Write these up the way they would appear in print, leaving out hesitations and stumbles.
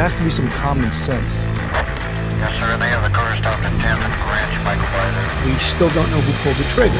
has to be some common sense. Yes, sir. They have the car stopped at 10th and Ranch Michael by there. We still don't know who pulled the trigger.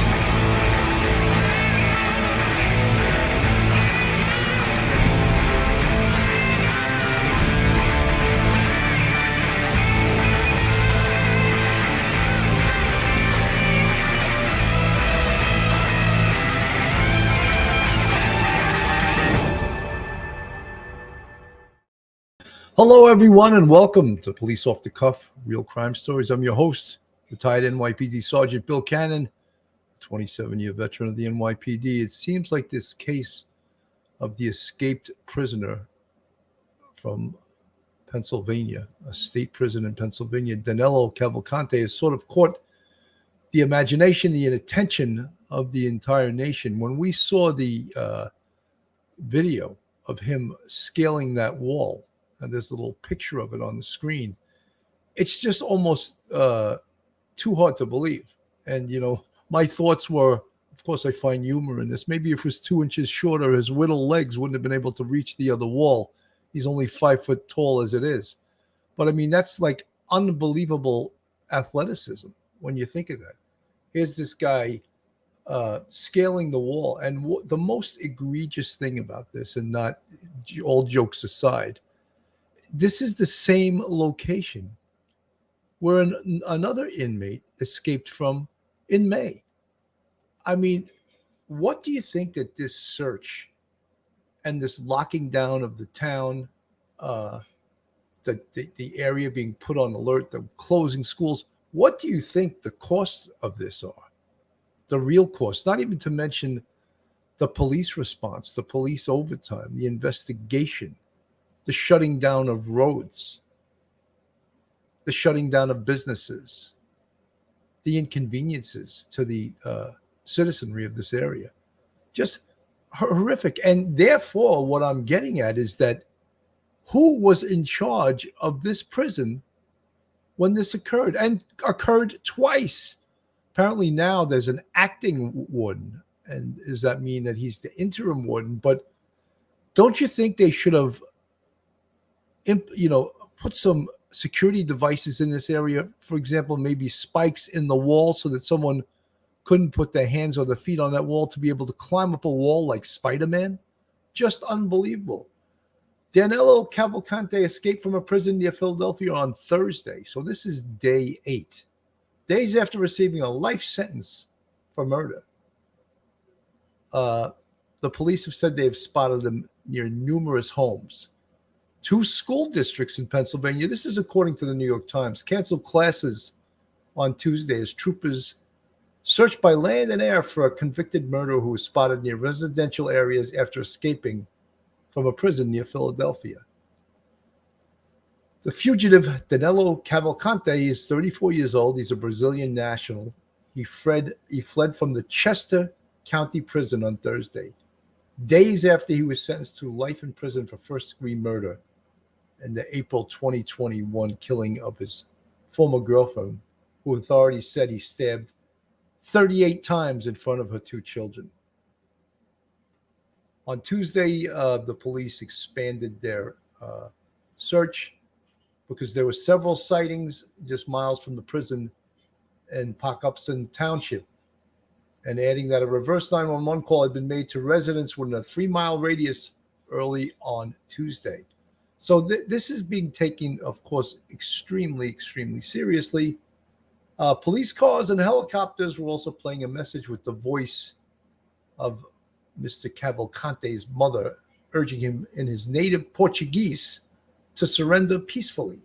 Hello, everyone, and welcome to Police Off the Cuff, Real Crime Stories. I'm your host, retired NYPD Sergeant Bill Cannon, 27-year veteran of the NYPD. It seems like this case of the escaped prisoner from Pennsylvania, a state prison in Pennsylvania, Danelo Cavalcante, has sort of caught the imagination, the attention of the entire nation. When we saw the video of him scaling that wall, and there's a little picture of it on the screen, it's just almost too hard to believe. And, you know, my thoughts were, of course, I find humor in this. Maybe if it was 2 inches shorter, his little legs wouldn't have been able to reach the other wall. He's only 5 foot tall as it is. But, I mean, that's like unbelievable athleticism when you think of that. Here's this guy scaling the wall. And the most egregious thing about this, and not all jokes aside, this is the same location where another inmate escaped from in May. I mean, what do you think that this search and this locking down of the town, the area being put on alert, the closing schools, what do you think the costs of this are? The real cost, not even to mention the police response, the police overtime, the investigation, the shutting down of roads, the shutting down of businesses, the inconveniences to the citizenry of this area. Just horrific. And therefore, what I'm getting at is that who was in charge of this prison when this occurred, and occurred twice? Apparently now there's an acting warden. And does that mean that he's the interim warden? But don't you think they should have put some security devices in this area? For example, maybe spikes in the wall so that someone couldn't put their hands or their feet on that wall to be able to climb up a wall like Spider-Man. Just unbelievable. Danelo Cavalcante escaped from a prison near Philadelphia on Thursday. So this is day 8. Days after receiving a life sentence for murder. The police have said they've spotted him near numerous homes. 2 school districts in Pennsylvania, this is according to the New York Times, canceled classes on Tuesday as troopers searched by land and air for a convicted murderer who was spotted near residential areas after escaping from a prison near Philadelphia. The fugitive Danelo Cavalcante is 34 years old. He's a Brazilian national. He fled from the Chester County Prison on Thursday, days after he was sentenced to life in prison for first-degree murder and the April 2021 killing of his former girlfriend, who authorities said he stabbed 38 times in front of her 2 children. On Tuesday, the police expanded their search because there were several sightings just miles from the prison in Pocupson Township, and adding that a reverse 911 call had been made to residents within a 3-mile radius early on Tuesday. So this is being taken, of course, extremely, extremely seriously. Police cars and helicopters were also playing a message with the voice of Mr. Cavalcante's mother, urging him in his native Portuguese to surrender peacefully.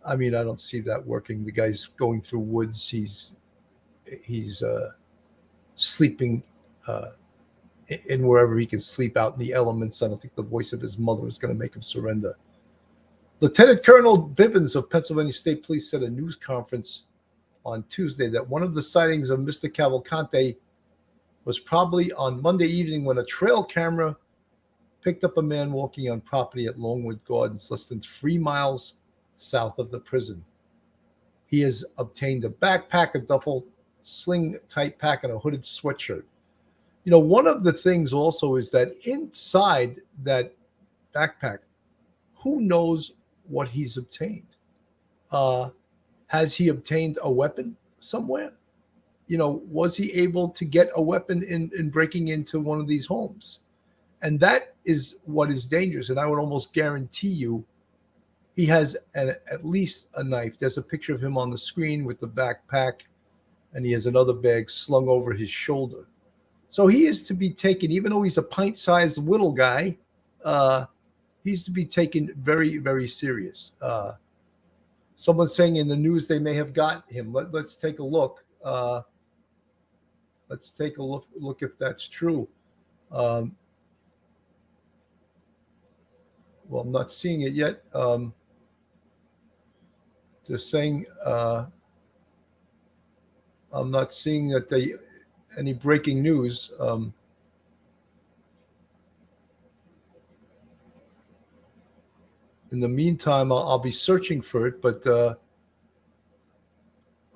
I mean, I don't see that working. The guy's going through woods. He's sleeping in wherever he can sleep out in the elements. I don't think the voice of his mother is going to make him surrender. Lieutenant Colonel Bivens of Pennsylvania State Police said at a news conference on Tuesday that one of the sightings of Mr. Cavalcante was probably on Monday evening when a trail camera picked up a man walking on property at Longwood Gardens, less than 3 miles south of the prison. He has obtained a backpack, a duffel sling-type pack, and a hooded sweatshirt. You know, one of the things also is that inside that backpack, who knows what he's obtained? Has he obtained a weapon somewhere? Was he able to get a weapon in breaking into one of these homes? And that is what is dangerous. And I would almost guarantee you he has at least a knife. There's a picture of him on the screen with the backpack, and he has another bag slung over his shoulder. So he is to be taken, even though he's a pint-sized little guy, he's to be taken very, very serious. Someone's saying in the news they may have got him. Let's take a look. Let's take a look if that's true. Well, I'm not seeing it yet. They're saying I'm not seeing that any breaking news. In the meantime, I'll be searching for it, but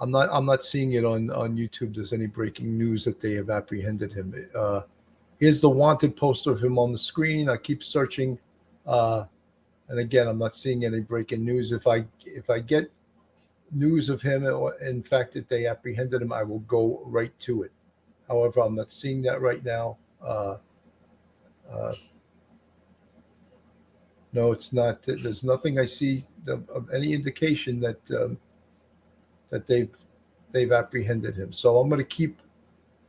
I'm not seeing it on YouTube. There's any breaking news that they have apprehended him. Here's the wanted poster of him on the screen. I keep searching, and again, I'm not seeing any breaking news. If I get news of him, or in fact that they apprehended him, I will go right to it. However, I'm not seeing that right now. No, it's not. There's nothing I see of any indication that that they've apprehended him. So I'm going to keep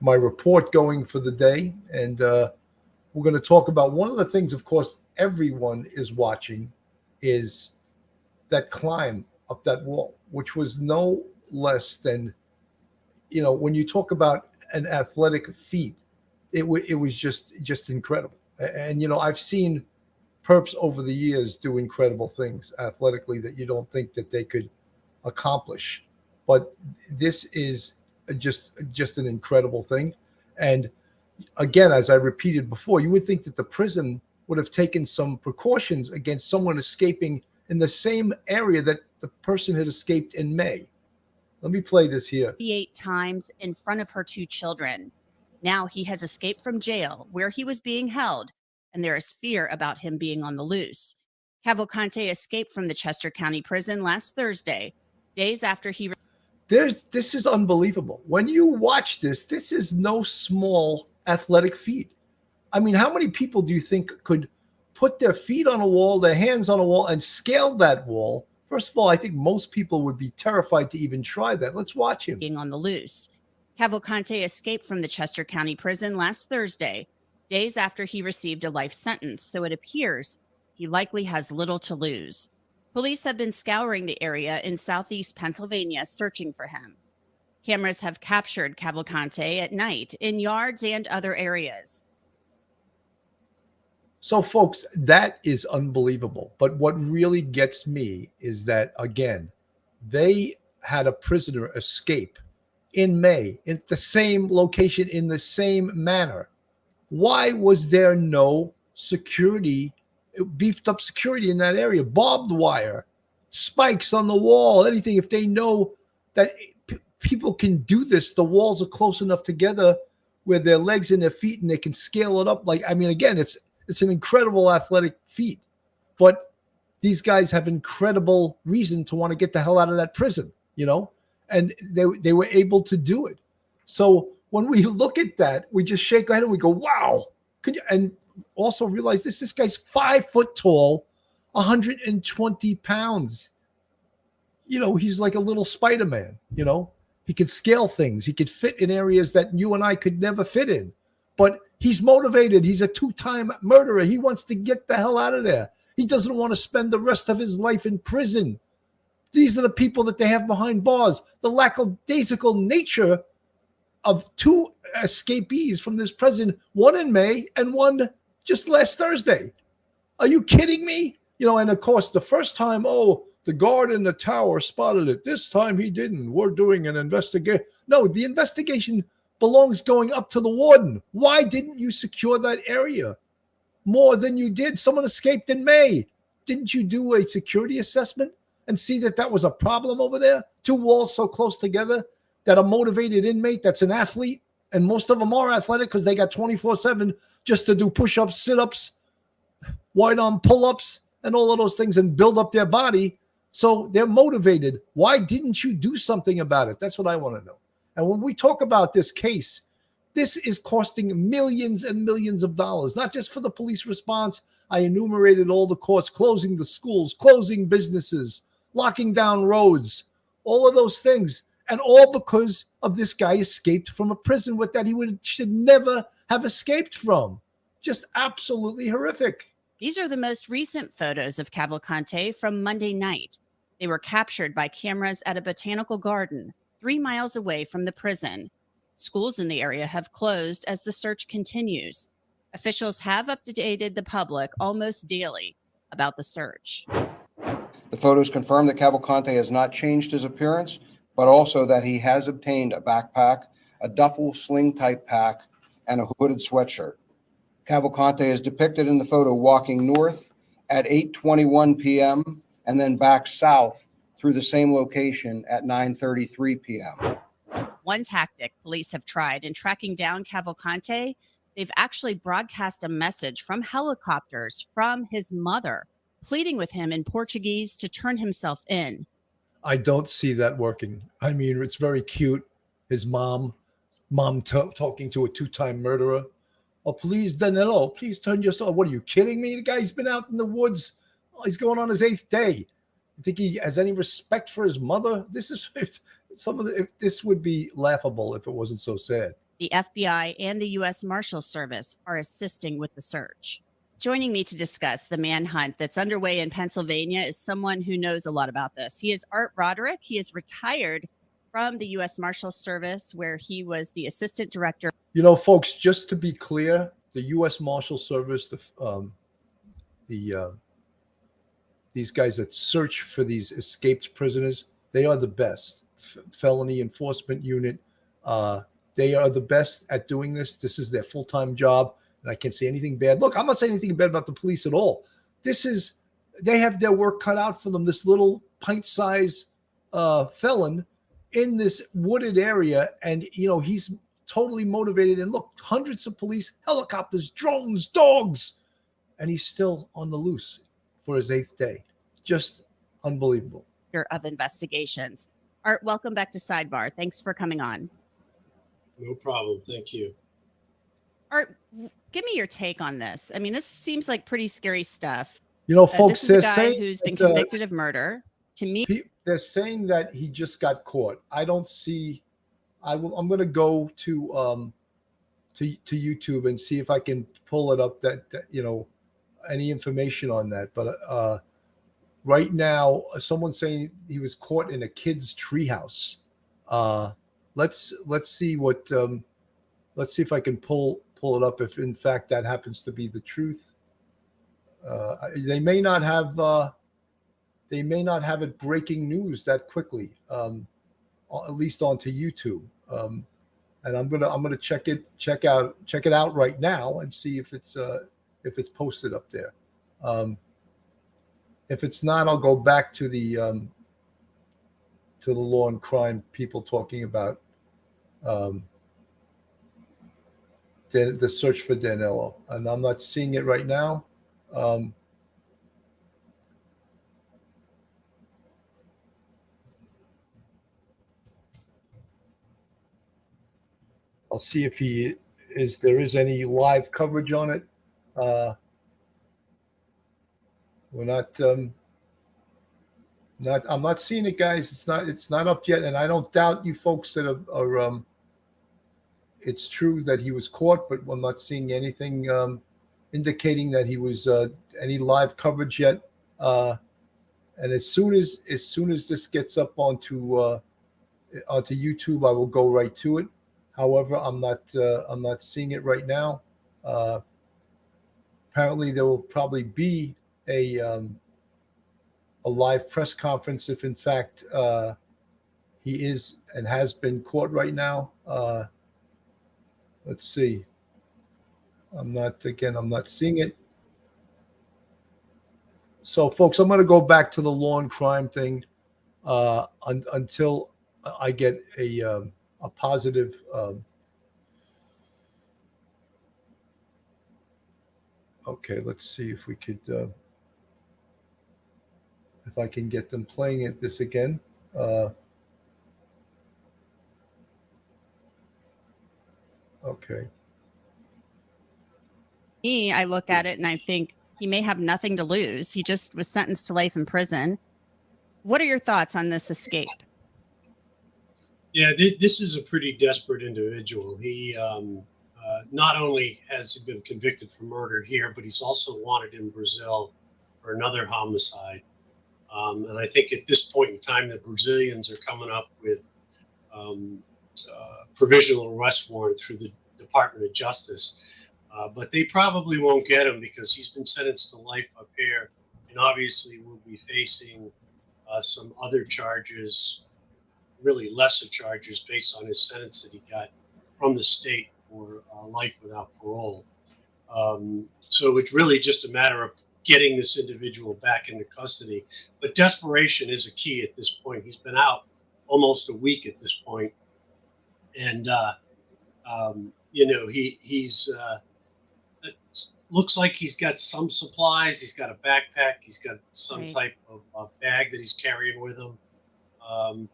my report going for the day, and we're going to talk about one of the things, of course, everyone is watching, is that climb up that wall, which was no less than, when you talk about an athletic feat, it was just incredible. And I've seen perps over the years do incredible things athletically that you don't think that they could accomplish, but this is just an incredible thing. And again, as I repeated before, you would think that the prison would have taken some precautions against someone escaping in the same area that the person had escaped in May. Let me play this here. 8 times in front of her 2 children. Now he has escaped from jail where he was being held, and there is fear about him being on the loose. Cavalcante escaped from the Chester County Prison last Thursday, days after he... This is unbelievable. When you watch this is no small athletic feat. I mean, how many people do you think could put their feet on a wall, their hands on a wall, and scale that wall? First of all, I think most people would be terrified to even try that. Let's watch him. Being on the loose. Cavalcante escaped from the Chester County Prison last Thursday, days after he received a life sentence, so it appears he likely has little to lose. Police have been scouring the area in southeast Pennsylvania searching for him. Cameras have captured Cavalcante at night in yards and other areas. So, folks, that is unbelievable. But what really gets me is that, again, they had a prisoner escape in May in the same location in the same manner. Why was there no security, beefed up security in that area? Barbed wire, spikes on the wall, anything. If they know that people can do this, the walls are close enough together where their legs and their feet, and they can scale it up. Again, it's an incredible athletic feat, but these guys have incredible reason to want to get the hell out of that prison, and they were able to do it. So when we look at that, we just shake our head and we go, wow. And also realize this guy's 5 foot tall, 120 pounds. He's like a little Spider-Man, he could scale things. He could fit in areas that you and I could never fit in, but he's motivated. He's a 2-time murderer. He wants to get the hell out of there. He doesn't want to spend the rest of his life in prison. These are the people that they have behind bars. The lackadaisical nature of 2 escapees from this prison, one in May and one just last Thursday. Are you kidding me? And of course, the first time, the guard in the tower spotted it. This time he didn't. We're doing an investigation. No, the investigation belongs going up to the warden. Why didn't you secure that area more than you did? Someone escaped in May. Didn't you do a security assessment and see that was a problem over there? 2 walls so close together, that a motivated inmate that's an athlete, and most of them are athletic because they got 24/7 just to do push-ups, sit-ups, wide arm pull-ups. and all of those things and build up their body. So they're motivated. Why didn't you do something about it? That's what I want to know. And when we talk about this case, this is costing millions and millions of dollars, not just for the police response. I enumerated all the costs, closing the schools, closing businesses, locking down roads, all of those things. And all because of this guy escaped from a prison with that should never have escaped from. Just absolutely horrific. These are the most recent photos of Cavalcante from Monday night. They were captured by cameras at a botanical garden 3 miles away from the prison. Schools in the area have closed as the search continues. Officials have updated the public almost daily about the search. The photos confirm that Cavalcante has not changed his appearance, but also that he has obtained a backpack, a duffel sling type pack, and a hooded sweatshirt. Cavalcante is depicted in the photo walking north at 8:21 p.m. and then back south through the same location at 9:33 p.m. One tactic police have tried in tracking down Cavalcante, they've actually broadcast a message from helicopters from his mother, pleading with him in Portuguese to turn himself in. I don't see that working. I mean, it's very cute. His mom talking to a two-time murderer. Oh, please, Danelo, please turn yourself. What are you kidding me? The guy's been out in the woods. Oh, he's going on his 8th day. You think he has any respect for his mother? This would be laughable if it wasn't so sad. The FBI and the U.S. Marshals Service are assisting with the search. Joining me to discuss the manhunt that's underway in Pennsylvania is someone who knows a lot about this. He is Art Broderick. He is retired from the U.S. Marshals Service, where he was the assistant director. You know, folks, just to be clear, the U.S. Marshals Service, these guys that search for these escaped prisoners, they are the best. Felony Enforcement Unit, they are the best at doing this. This is their full-time job, and I can't say anything bad. Look, I'm not saying anything bad about the police at all. They have their work cut out for them. This little pint-sized felon in this wooded area, and he's totally motivated. And look, hundreds of police, helicopters, drones, dogs, and he's still on the loose for his 8th day. Just unbelievable. Of investigations. Art, welcome back to Sidebar. Thanks for coming on. No problem. Thank you. Art, give me your take on this. I mean, this seems like pretty scary stuff. Folks, this is a guy who's been convicted of murder. To me, they're saying that he just got caught. I don't see. I'm going to go to YouTube and see if I can pull it up. That any information on that. But right now, someone's saying he was caught in a kid's treehouse. Let's see what. Let's see if I can pull it up. If in fact that happens to be the truth, they may not have. They may not have it breaking news that quickly, at least onto YouTube. And I'm gonna check it out right now and see if it's posted up there. If it's not, I'll go back to the law and crime people talking about the search for Danelo, and I'm not seeing it right now. I'll see if there is any live coverage on it. We're not. I'm not seeing it, guys. It's not up yet, and I don't doubt you folks that are. It's true that he was caught, but I'm not seeing anything indicating that he was any live coverage yet. And as soon as this gets up onto YouTube, I will go right to it. However, I'm not seeing it right now. Apparently, there will probably be a live press conference if, in fact, he is and has been caught right now. Let's see. I'm not seeing it. So, folks, I'm going to go back to the law and crime thing until I get a positive. Okay, let's see if we could. if I can get them playing this again. Okay. I look at it and I think he may have nothing to lose. He just was sentenced to life in prison. What are your thoughts on this escape? Yeah, this is a pretty desperate individual. He not only has he been convicted for murder here, but he's also wanted in Brazil for another homicide. And I think at this point in time, the Brazilians are coming up with provisional arrest warrant through the Department of Justice. But they probably won't get him because he's been sentenced to life up here, and obviously will be facing some other charges, really lesser charges based on his sentence that he got from the state for life without parole. So it's really just a matter of getting this individual back into custody. But desperation is a key at this point. He's been out almost a week at this point, and he's looks like he's got some supplies. He's got a backpack. He's got some type of bag that he's carrying with him.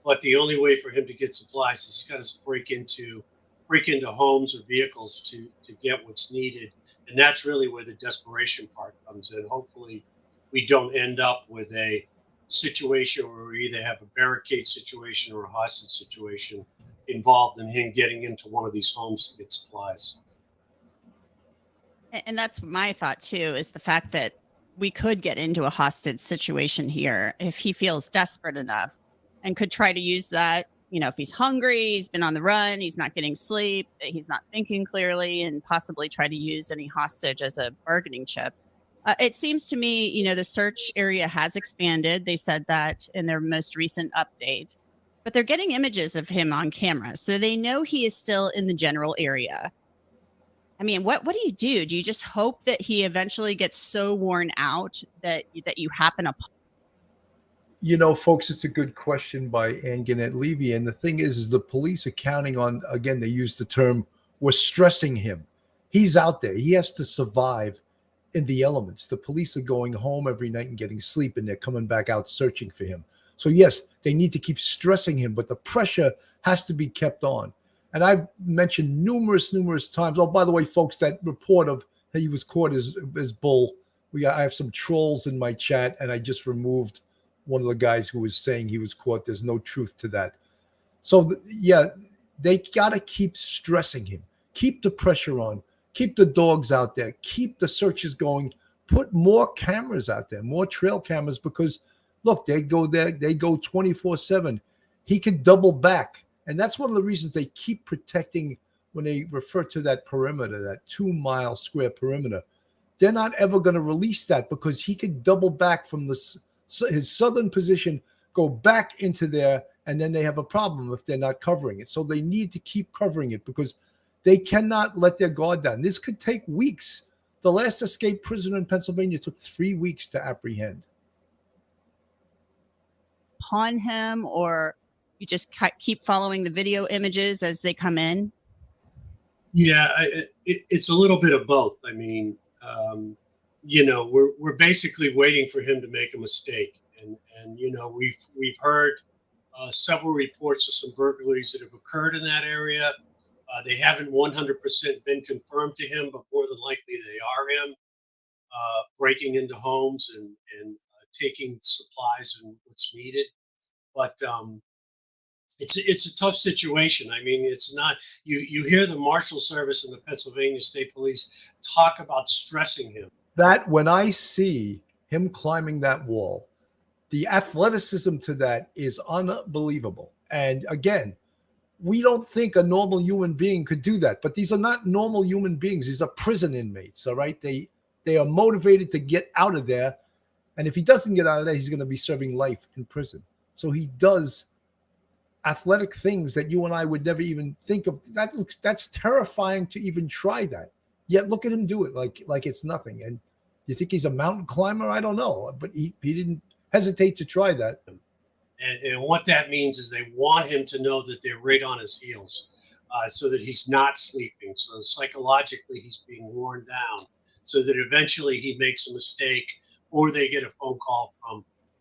But the only way for him to get supplies is he's got to break into homes or vehicles to get what's needed. And that's really where the desperation part comes in. Hopefully we don't end up with a situation where we either have a barricade situation or a hostage situation involved in him getting into one of these homes to get supplies. And that's my thought too, is the fact that we could get into a hostage situation here if he feels desperate enough and could try to use that. You know, if he's hungry, he's been on the run, he's not getting sleep, he's not thinking clearly, and possibly try to use any hostage as a bargaining chip. It seems to me, you know, the search area has expanded. They said that in their most recent update, but they're getting images of him on camera. So they know he is still in the general area. I mean, what do you do? Do you just hope that he eventually gets so worn out that you happen upon? You know, folks, it's a good question by Ann Levy. And the thing is the police are counting on, again, they use the term, we're stressing him. He's out there. He has to survive in the elements. The police are going home every night and getting sleep, and they're coming back out searching for him. So, yes, they need to keep stressing him, but the pressure has to be kept on. And I've mentioned numerous times. Oh, by the way, folks, that report of that he was caught is bull. I have some trolls in my chat, and I just removed one of the guys who was saying he was caught. There's no truth to that. So, yeah, they got to keep stressing him. Keep the pressure on. Keep the dogs out there. Keep the searches going. Put more cameras out there, more trail cameras, because, look, they go there. They go 24/7. He could double back. And that's one of the reasons they keep protecting when they refer to that perimeter, that 2-mile square perimeter. They're not ever going to release that because he could double back from his southern position, go back into there, and then they have a problem if they're not covering it. So they need to keep covering it because they cannot let their guard down. This could take weeks. The last escaped prisoner in Pennsylvania took 3 weeks to apprehend. Upon him, or you just keep following the video images as they come in? Yeah, it's a little bit of both. I mean, we're basically waiting for him to make a mistake, and we've heard several reports of some burglaries that have occurred in that area. They haven't 100% been confirmed to him, but more than likely they are him breaking into homes and taking supplies and what's needed. But it's a tough situation. I mean, it's not, you hear the Marshal Service and the Pennsylvania State Police talk about stressing him. That when I see him climbing that wall, the athleticism to that is unbelievable. And again, we don't think a normal human being could do that, but these are not normal human beings. These are prison inmates. All right. They are motivated to get out of there. And if he doesn't get out of there, he's going to be serving life in prison. So he does athletic things that you and I would never even think of. That's terrifying to even try that. Yet look at him do it like it's nothing. And you think he's a mountain climber? I don't know, but he didn't hesitate to try that. And what that means is they want him to know that they're right on his heels, so that he's not sleeping. So psychologically, he's being worn down, so that eventually he makes a mistake, or they get a phone call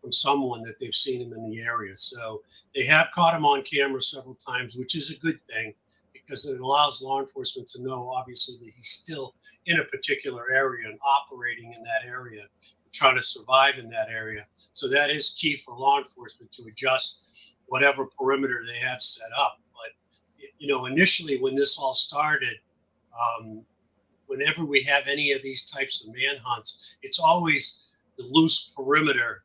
from from someone that they've seen him in the area. So they have caught him on camera several times, which is a good thing because it allows law enforcement to know, obviously, that he's still in a particular area and operating in that area, trying to survive in that area. So that is key for law enforcement to adjust whatever perimeter they have set up. But, you know, initially when this all started, whenever we have any of these types of manhunts, it's always the loose perimeter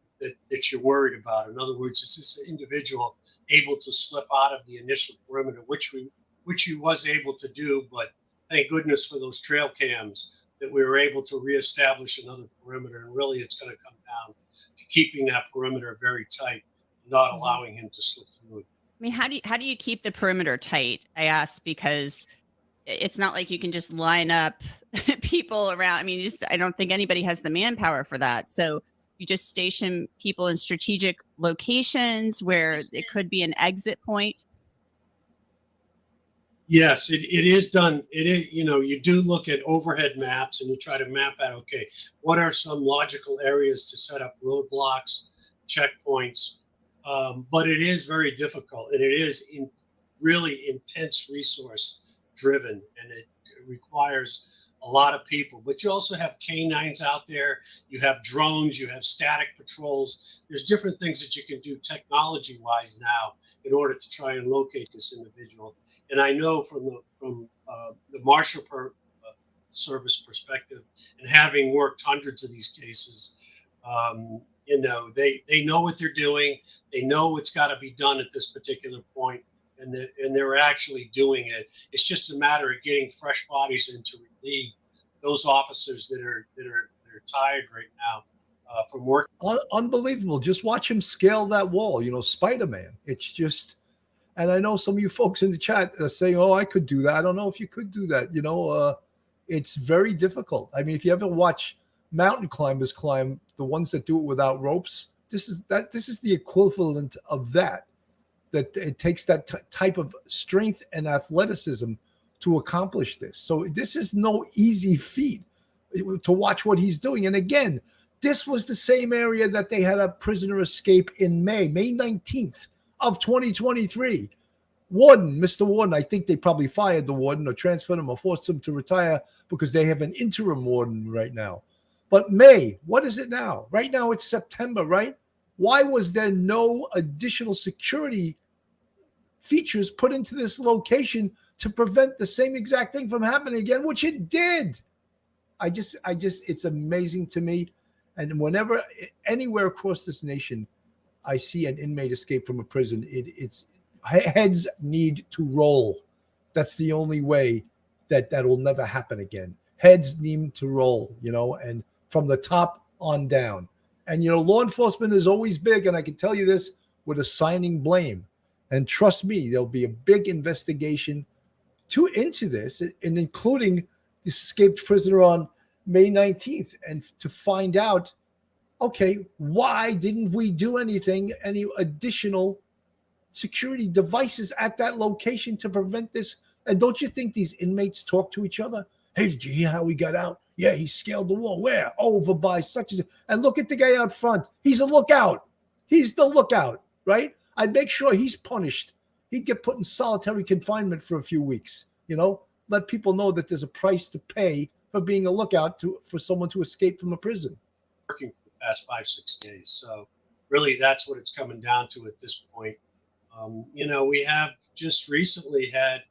that you're worried about. In other words, is this individual able to slip out of the initial perimeter, which he was able to do, but thank goodness for those trail cams that we were able to reestablish another perimeter. And really it's going to come down to keeping that perimeter very tight, not allowing him to slip through it. I mean, how do you keep the perimeter tight? I ask because it's not like you can just line up people around. I mean, I don't think anybody has the manpower for that. So you just station people in strategic locations where it could be an exit point. Yes, it is done. It is, you know, you do look at overhead maps and you try to map out, okay, what are some logical areas to set up roadblocks, checkpoints? But it is very difficult, and it is really intense resource driven, and it requires a lot of people. But you also have canines out there, you have drones, you have static patrols. There's different things that you can do technology wise now in order to try and locate this individual. And I know from the marshal service perspective, and having worked hundreds of these cases, you know, they know what they're doing. They know what's got to be done at this particular point, and they're actually doing it. It's just a matter of getting fresh bodies in to relieve those officers that are tired right now from work. Unbelievable. Just watch him scale that wall, you know, Spider-Man. It's just, and I know some of you folks in the chat are saying, oh, I could do that. I don't know if you could do that. You know, it's very difficult. I mean, if you ever watch mountain climbers climb, the ones that do it without ropes, this is the equivalent of that it takes that type of strength and athleticism to accomplish this. So this is no easy feat to watch what he's doing. And again, this was the same area that they had a prisoner escape in May 19th of 2023. Warden, Mr. Warden, I think they probably fired the warden or transferred him or forced him to retire because they have an interim warden right now. But May, what is it now? Right now it's September, right? Why was there no additional security features put into this location to prevent the same exact thing from happening again, which it did? It's amazing to me. And whenever, anywhere across this nation, I see an inmate escape from a prison, it's heads need to roll. That's the only way that will never happen again. Heads need to roll, you know, and from the top on down. And, you know, law enforcement is always big, and I can tell you this, with assigning blame. And trust me, there'll be a big investigation into this, and including this escaped prisoner on May 19th, and to find out, okay, why didn't we do any additional security devices at that location to prevent this? And don't you think these inmates talk to each other? Hey, did you hear how he got out? Yeah, he scaled the wall. Where? Over by such as. And look at the guy out front. He's a lookout. He's the lookout, right? I'd make sure he's punished. He'd get put in solitary confinement for a few weeks, you know, let people know that there's a price to pay for being a lookout for someone to escape from a prison. Working for the past 5-6 days. So really that's what it's coming down to at this point. You know, we have just recently had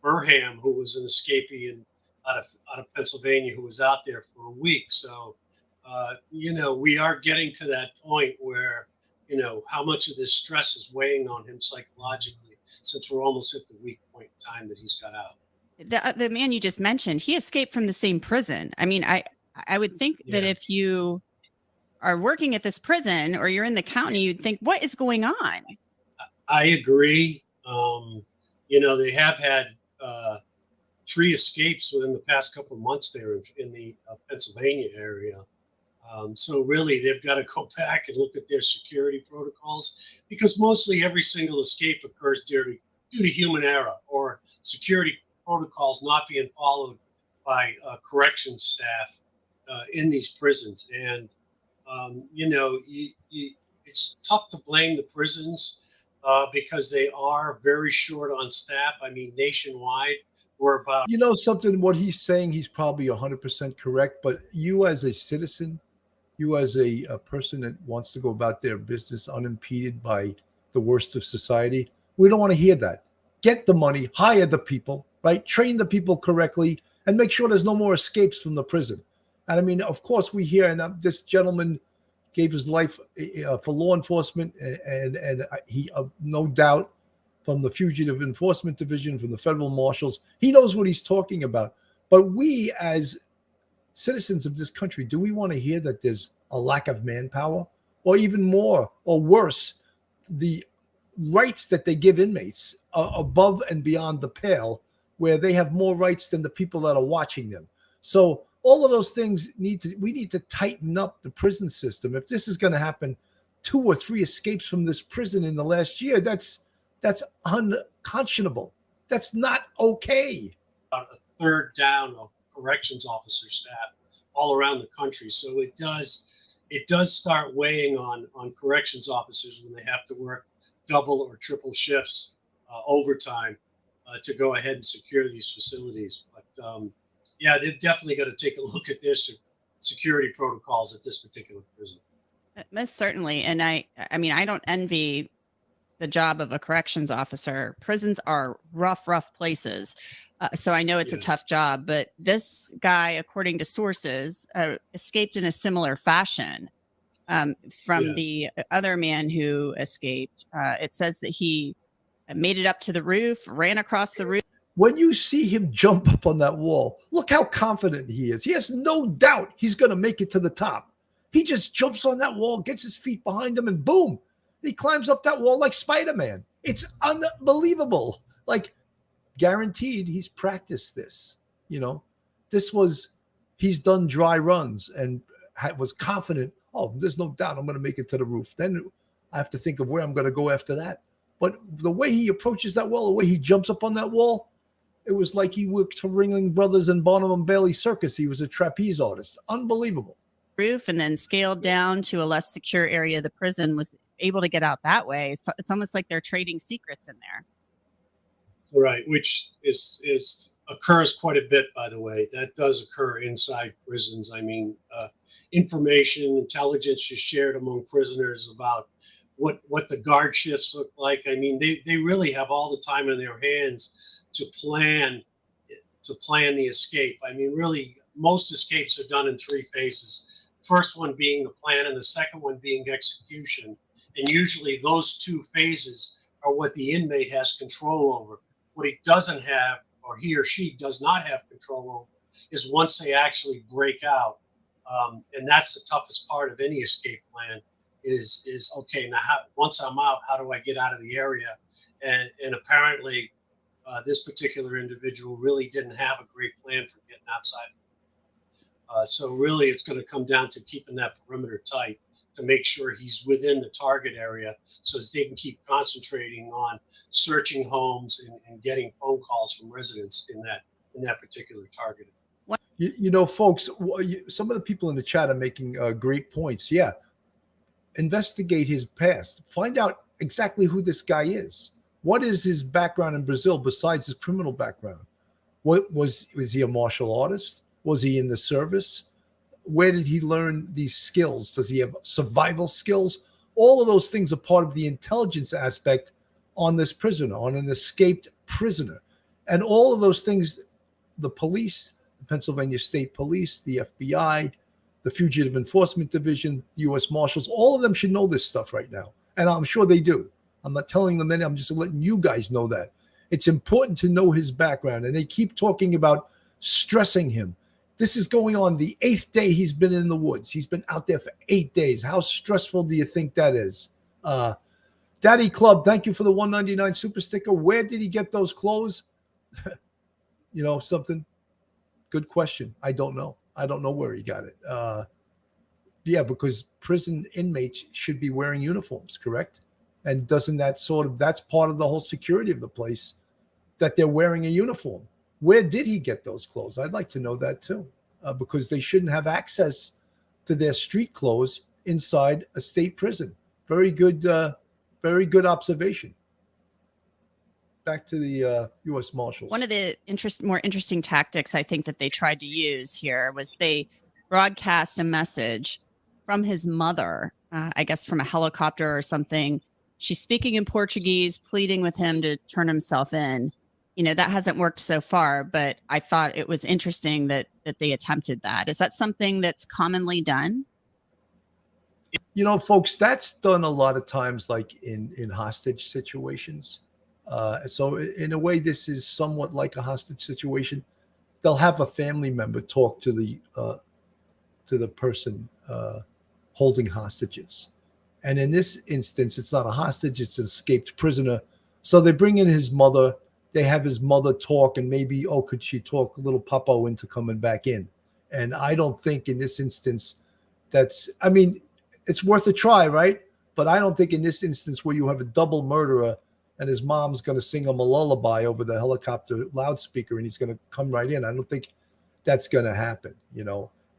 Burham, who was an escapee out of Pennsylvania, who was out there for a week. So, you know, we are getting to that point where, you know, how much of this stress is weighing on him psychologically, since we're almost at the weak point in time that he's got out. The man you just mentioned, he escaped from the same prison. I mean, I would think that if you are working at this prison or you're in the county, you'd think, what is going on? I agree. You know, they have had 3 escapes within the past couple of months there in the Pennsylvania area. So really, they've got to go back and look at their security protocols, because mostly every single escape occurs due to human error or security protocols not being followed by corrections staff in these prisons. And It's tough to blame the prisons because they are very short on staff. I mean, nationwide, we're about. You know something, what he's saying, he's probably 100% correct. But you as a citizen, you as a person that wants to go about their business unimpeded by the worst of society, we don't want to hear that. Get the money, hire the people, right? Train the people correctly, and make sure there's no more escapes from the prison. And I mean, of course, we hear, and this gentleman gave his life for law enforcement, and he, no doubt, from the Fugitive Enforcement Division, from the federal marshals, he knows what he's talking about. But we, as citizens of this country, do we want to hear that there's a lack of manpower, or even more, or worse, the rights that they give inmates are above and beyond the pale, where they have more rights than the people that are watching them? So all of those things we need to tighten up the prison system. If this is going to happen, 2 or 3 escapes from this prison in the last year, that's unconscionable. That's not okay. About a third down of corrections officer staff all around the country. So it does start weighing on corrections officers when they have to work double or triple shifts, overtime, to go ahead and secure these facilities. But yeah, they've definitely got to take a look at their security protocols at this particular prison. Most certainly. And I mean, I don't envy the job of a corrections officer. Prisons are rough places. So I know it's a tough job, but this guy, according to sources, escaped in a similar fashion from the other man who escaped. It says that he made it up to the roof, ran across the roof. When you see him jump up on that wall, look how confident he is. He has no doubt he's going to make it to the top. He just jumps on that wall, gets his feet behind him, and boom, he climbs up that wall like Spider-Man. It's unbelievable. Like, guaranteed he's practiced this. You know, he's done dry runs and was confident. Oh, there's no doubt I'm going to make it to the roof. Then I have to think of where I'm going to go after that. But the way he approaches that wall, the way he jumps up on that wall, it was like he worked for Ringling Brothers and Barnum and Bailey Circus. He was a trapeze artist. Unbelievable. Roof, and then scaled down to a less secure area of the prison, was able to get out that way. So it's almost like they're trading secrets in there. Right, which occurs quite a bit, by the way. That does occur inside prisons. I mean, intelligence is shared among prisoners about what the guard shifts look like. I mean, they really have all the time in their hands to plan the escape. I mean, really, most escapes are done in 3 phases. First one being the plan, and the second one being execution. And usually those 2 phases are what the inmate has control over. What he doesn't have, or he or she does not have control over, is once they actually break out. And that's the toughest part of any escape plan is okay, now once I'm out, how do I get out of the area? And apparently this particular individual really didn't have a great plan for getting outside. So really it's going to come down to keeping that perimeter tight to make sure he's within the target area so that they can keep concentrating on searching homes and getting phone calls from residents in that particular target. You know, folks, some of the people in the chat are making great points. Yeah. Investigate his past. Find out exactly who this guy is. What is his background in Brazil besides his criminal background? Was he a martial artist? Was he in the service? Where did he learn these skills? Does he have survival skills? All of those things are part of the intelligence aspect on this prisoner, on an escaped prisoner. And all of those things, the police, the Pennsylvania State Police, the FBI, the Fugitive Enforcement Division, U.S. Marshals, all of them should know this stuff right now. And I'm sure they do. I'm not telling them any, I'm just letting you guys know that. It's important to know his background. And they keep talking about stressing him. This is going on the 8th day he's been in the woods. He's been out there for 8 days. How stressful do you think that is? Daddy Club, thank you for the $1.99 super sticker. Where did he get those clothes? You know something? Good question. I don't know. I don't know where he got it. Yeah, because prison inmates should be wearing uniforms, correct? And doesn't that that's part of the whole security of the place, that they're wearing a uniform? Where did he get those clothes? I'd like to know that too, because they shouldn't have access to their street clothes inside a state prison. Very good observation. Back to the U.S. Marshals. One of the more interesting tactics I think that they tried to use here was they broadcast a message from his mother, I guess from a helicopter or something. She's speaking in Portuguese, pleading with him to turn himself in. That hasn't worked so far, but I thought it was interesting that they attempted that. Is that something that's commonly done? Folks, that's done a lot of times, like in hostage situations. So in a way, this is somewhat like a hostage situation. They'll have a family member talk to the person holding hostages. And in this instance, it's not a hostage, it's an escaped prisoner. So they bring in his mother. They have his mother talk, and maybe, could she talk little Papo into coming back in? And I don't think in this instance it's worth a try, right? But I don't think in this instance where you have a double murderer and his mom's going to sing him a lullaby over the helicopter loudspeaker and he's going to come right in, I don't think that's going to happen,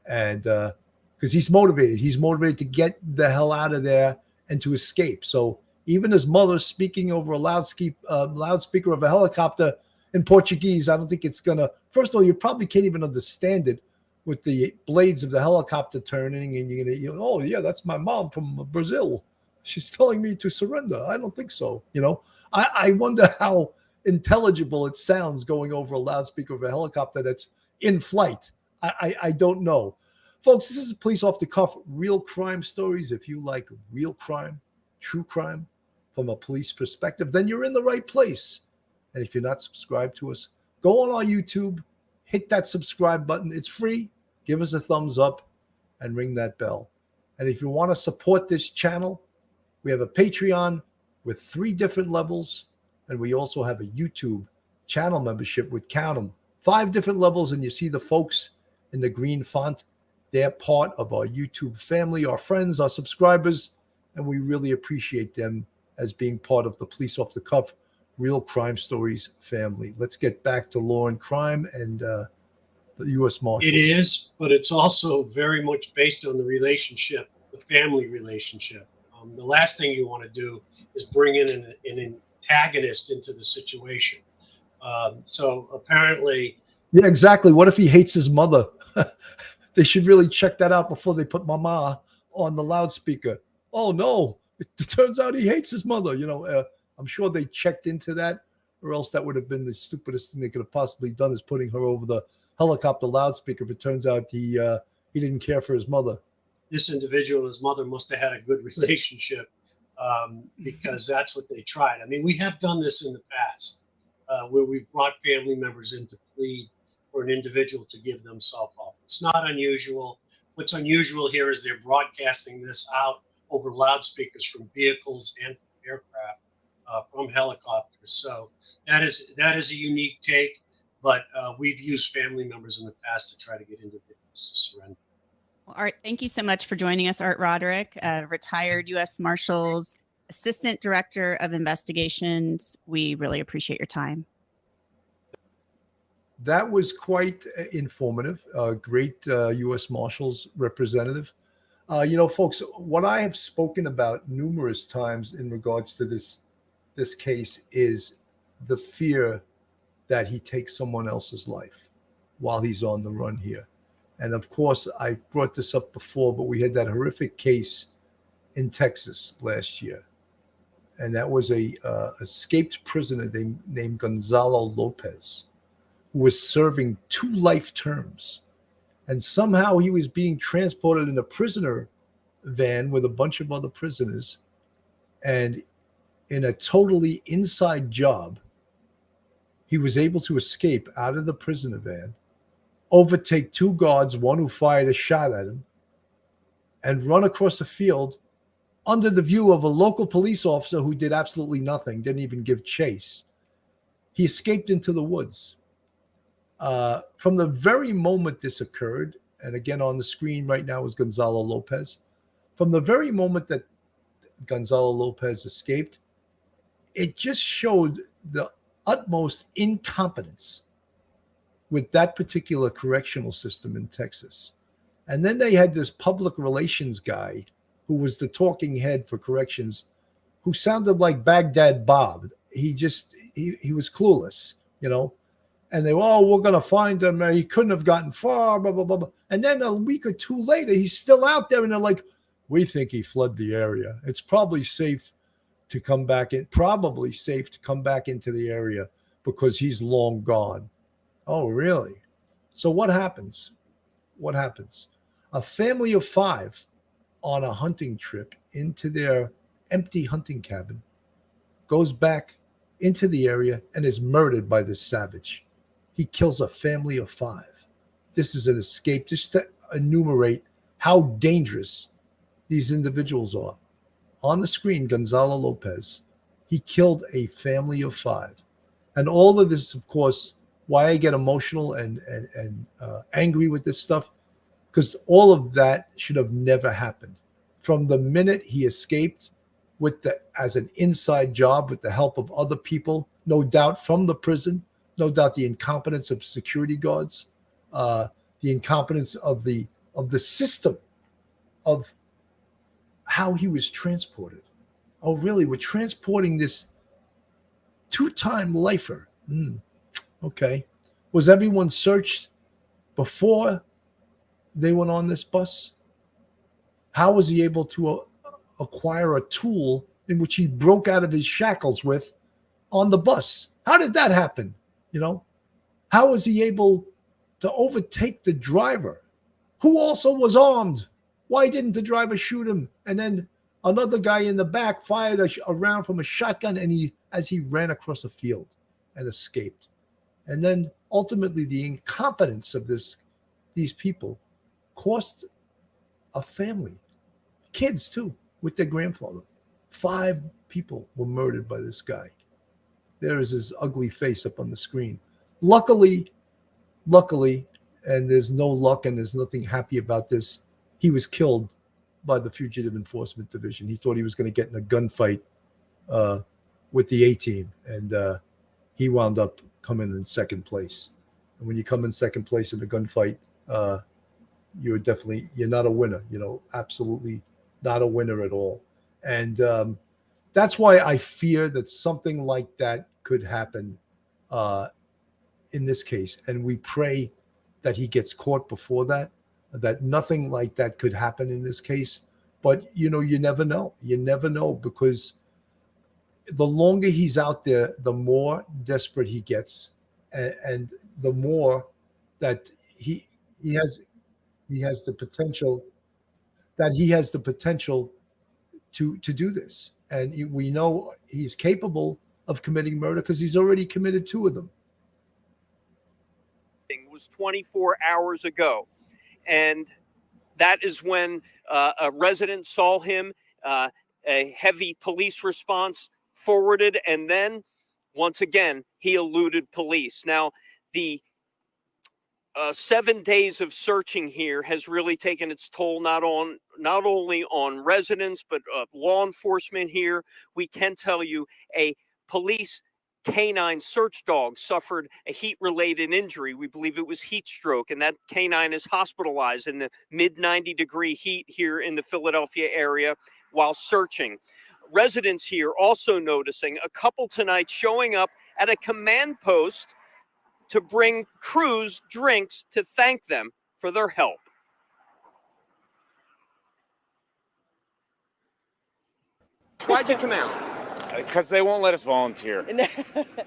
and because he's motivated to get the hell out of there and to escape. So even his mother speaking over a loudspeaker of a helicopter in Portuguese, I don't think it's going to, first of all, you probably can't even understand it with the blades of the helicopter turning, and you're going to, oh yeah, that's my mom from Brazil. She's telling me to surrender. I don't think so. I wonder how intelligible it sounds going over a loudspeaker of a helicopter that's in flight. I don't know. Folks, this is Police Off the Cuff, real crime stories. If you like real crime, true crime from a police perspective, then you're in the right place. And if you're not subscribed to us, go on our YouTube, hit that subscribe button. It's free. Give us a thumbs up and ring that bell. And if you want to support this channel, we have a Patreon with 3 different levels. And we also have a YouTube channel membership with, count them, 5 different levels. And you see the folks in the green font. They're part of our YouTube family, our friends, our subscribers. And we really appreciate them as being part of the Police Off the Cuff Real Crime Stories family. Let's get back to law and crime and the U.S. Marshals. It is, but it's also very much based on the relationship, the family relationship. The last thing you want to do is bring in an antagonist into the situation. So apparently... Yeah, exactly. What if he hates his mother? They should really check that out before they put Mama on the loudspeaker. Oh, no. It turns out he hates his mother. I'm sure they checked into that, or else that would have been the stupidest thing they could have possibly done, is putting her over the helicopter loudspeaker if it turns out he didn't care for his mother. This individual and his mother must have had a good relationship, because that's what they tried. I mean, we have done this in the past, where we've brought family members in to plead for an individual to give themselves up. It's not unusual. What's unusual here is they're broadcasting this out over loudspeakers from vehicles and from aircraft, from helicopters. So that is a unique take, but we've used family members in the past to try to get individuals to surrender. Well, Art, thank you so much for joining us. Art Roderick, retired U.S. Marshals, Assistant Director of Investigations. We really appreciate your time. That was quite informative. Great U.S. Marshals representative. Folks, what I have spoken about numerous times in regards to this case is the fear that he takes someone else's life while he's on the run here. And of course, I brought this up before, but we had that horrific case in Texas last year. And that was a escaped prisoner named Gonzalo Lopez, who was serving 2 life terms. And somehow he was being transported in a prisoner van with a bunch of other prisoners. And in a totally inside job, he was able to escape out of the prisoner van, overtake 2 guards, one who fired a shot at him, and run across the field under the view of a local police officer who did absolutely nothing, didn't even give chase. He escaped into the woods. From the very moment this occurred, and again on the screen right now is Gonzalo Lopez, from the very moment that Gonzalo Lopez escaped, it just showed the utmost incompetence with that particular correctional system in Texas. And then they had this public relations guy who was the talking head for corrections, who sounded like Baghdad Bob. He was clueless, you know. And they were, oh, we're going to find him. He couldn't have gotten far, blah, blah, blah, blah. And then a week or two later, he's still out there. And they're like, we think he fled the area. It's probably safe to come back in, probably safe to come back into the area because he's long gone. Oh, really? So what happens? What happens? A family of 5 on a hunting trip into their empty hunting cabin goes back into the area and is murdered by this savage. He kills a family of 5. This is an escape, just to enumerate how dangerous these individuals are. On the screen, Gonzalo Lopez, he killed a family of 5. And all of this, of course, why I get emotional and angry with this stuff, because all of that should have never happened. From the minute he escaped as an inside job with the help of other people, no doubt from the prison, no doubt the incompetence of security guards, the incompetence of the system, of how he was transported. Oh, really? We're transporting this 2-time lifer. Okay. Was everyone searched before they went on this bus? How was he able to acquire a tool in which he broke out of his shackles with on the bus? How did that happen? You know, how was he able to overtake the driver, who also was armed? Why didn't the driver shoot him? And then another guy in the back fired a round from a shotgun, and as he ran across a field and escaped. And then ultimately the incompetence of these people cost a family, kids too, with their grandfather. 5 people were murdered by this guy. There is his ugly face up on the screen. Luckily, and there's no luck and there's nothing happy about this, he was killed by the Fugitive Enforcement Division. He thought he was going to get in a gunfight with the A-team, and he wound up coming in second place. And when you come in second place in a gunfight, you're not a winner, absolutely not a winner at all. And that's why I fear that something like that could happen in this case. And we pray that he gets caught before that nothing like that could happen in this case. But, you never know. You never know, because the longer he's out there, the more desperate he gets, and the more that he has the potential to do this. And we know he's capable of committing murder because he's already committed 2 of them. Was 24 hours ago, and that is when a resident saw him, a heavy police response forwarded, and then once again he eluded police. Now the 7 days of searching here has really taken its toll, not only on residents but law enforcement here. We can tell you a police canine search dog suffered a heat-related injury. We believe it was heat stroke, and that canine is hospitalized in the mid-90-degree heat here in the Philadelphia area while searching. Residents here also noticing a couple tonight showing up at a command post to bring crews drinks to thank them for their help. Why'd you come out? Because they won't let us volunteer.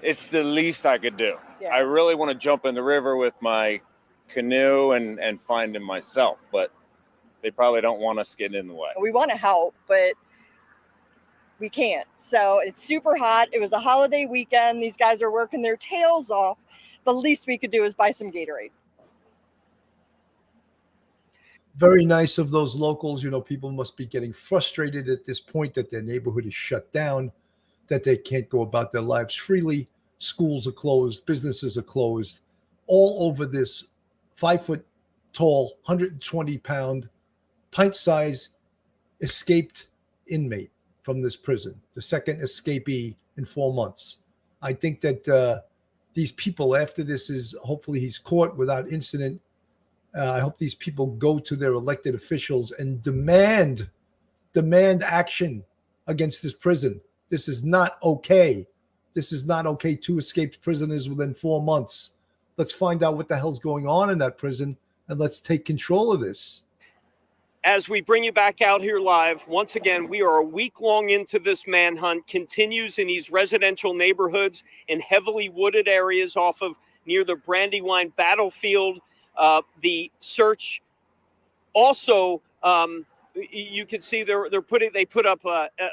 It's the least I could do. Yeah. I really want to jump in the river with my canoe and find him myself, but they probably don't want us getting in the way. We want to help, but we can't. So it's super hot. It was a holiday weekend. These guys are working their tails off. The least we could do is buy some Gatorade. Very nice of those locals. People must be getting frustrated at this point that their neighborhood is shut down, that they can't go about their lives freely. Schools are closed, businesses are closed. All over this 5-foot-tall, 120-pound, pint-sized escaped inmate from this prison, the second escapee in 4 months. I think that these people, after this is, hopefully he's caught without incident, I hope these people go to their elected officials and demand demand action against this prison. This is not okay. This is not okay. 2 escaped prisoners within 4 months. Let's find out what the hell's going on in that prison, and let's take control of this. As we bring you back out here live, once again, we are a week long into this manhunt, continues in these residential neighborhoods in heavily wooded areas off of near the Brandywine battlefield. The search also, you can see they put up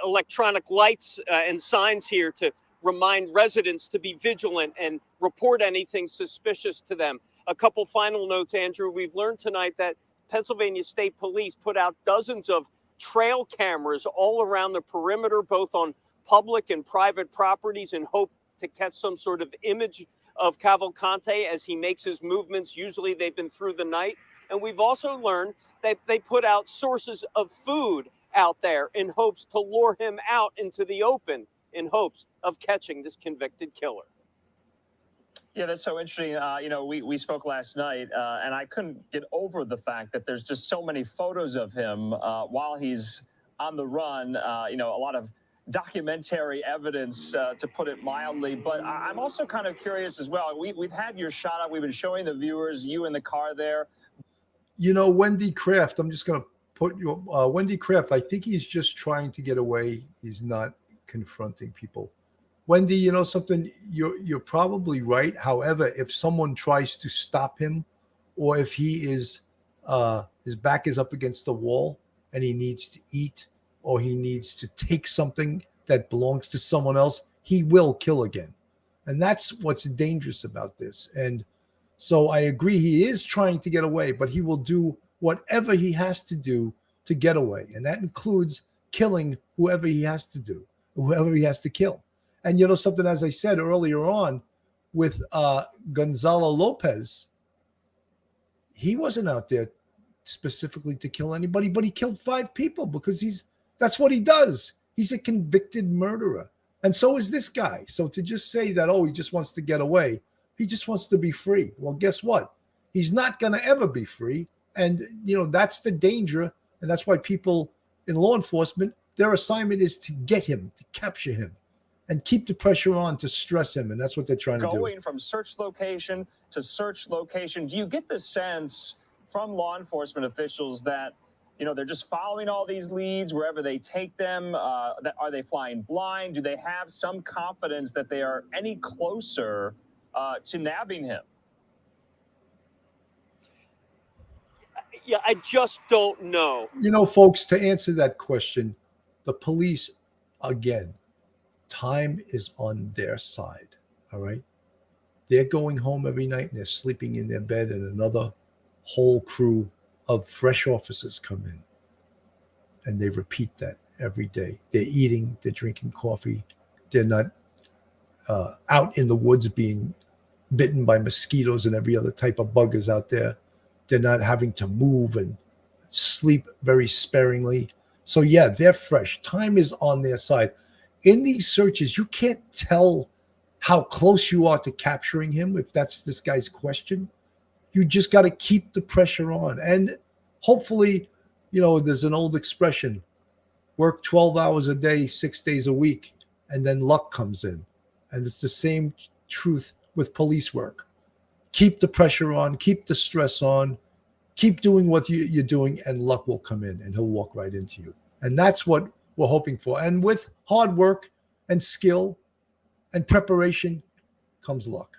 electronic lights and signs here to remind residents to be vigilant and report anything suspicious to them. A couple final notes, Andrew. We've learned tonight that Pennsylvania State Police put out dozens of trail cameras all around the perimeter, both on public and private properties, in hope to catch some sort of image of Cavalcante as he makes his movements. Usually they've been through the night. And we've also learned that they put out sources of food out there in hopes to lure him out into the open, in hopes of catching this convicted killer. Yeah, that's so interesting. We spoke last night, and I couldn't get over the fact that there's just so many photos of him while he's on the run. A lot of documentary evidence, to put it mildly. But I'm also kind of curious as well. We've had your shot up. We've been showing the viewers you in the car there. Wendy Kraft, I'm just going to put you, Wendy Kraft, I think he's just trying to get away. He's not confronting people. Wendy, you know something? You're probably right. However, if someone tries to stop him, or if he is his back is up against the wall and he needs to eat, or he needs to take something that belongs to someone else, he will kill again. And that's what's dangerous about this. And so I agree, he is trying to get away, but he will do whatever he has to do to get away. And that includes killing whoever he has to do, whoever he has to kill. And you know something, as I said earlier on with Gonzalo Lopez, he wasn't out there specifically to kill anybody, but he killed 5 people because that's what he does. He's a convicted murderer. And so is this guy. So to just say that, he just wants to get away, he just wants to be free. Well, guess what? He's not going to ever be free. And, that's the danger. And that's why people in law enforcement, their assignment is to get him, to capture him, and keep the pressure on to stress him. And that's what they're trying to do. Going from search location to search location, do you get the sense from law enforcement officials that, they're just following all these leads wherever they take them? Are they flying blind? Do they have some confidence that they are any closer to nabbing him? Yeah, I just don't know. Folks, to answer that question, the police, again, time is on their side. All right. They're going home every night and they're sleeping in their bed, and another whole crew of fresh officers come in, and they repeat that every day. They're eating, they're drinking coffee. They're not out in the woods being bitten by mosquitoes and every other type of buggers out there. They're not having to move and sleep very sparingly. So yeah, they're fresh. Time is on their side. In these searches, you can't tell how close you are to capturing him, if that's this guy's question. You just got to keep the pressure on. And hopefully, there's an old expression, work 12 hours a day, 6 days a week, and then luck comes in. And it's the same truth with police work. Keep the pressure on, keep the stress on, keep doing what you're doing, and luck will come in and he'll walk right into you. And that's what we're hoping for. And with hard work and skill and preparation comes luck.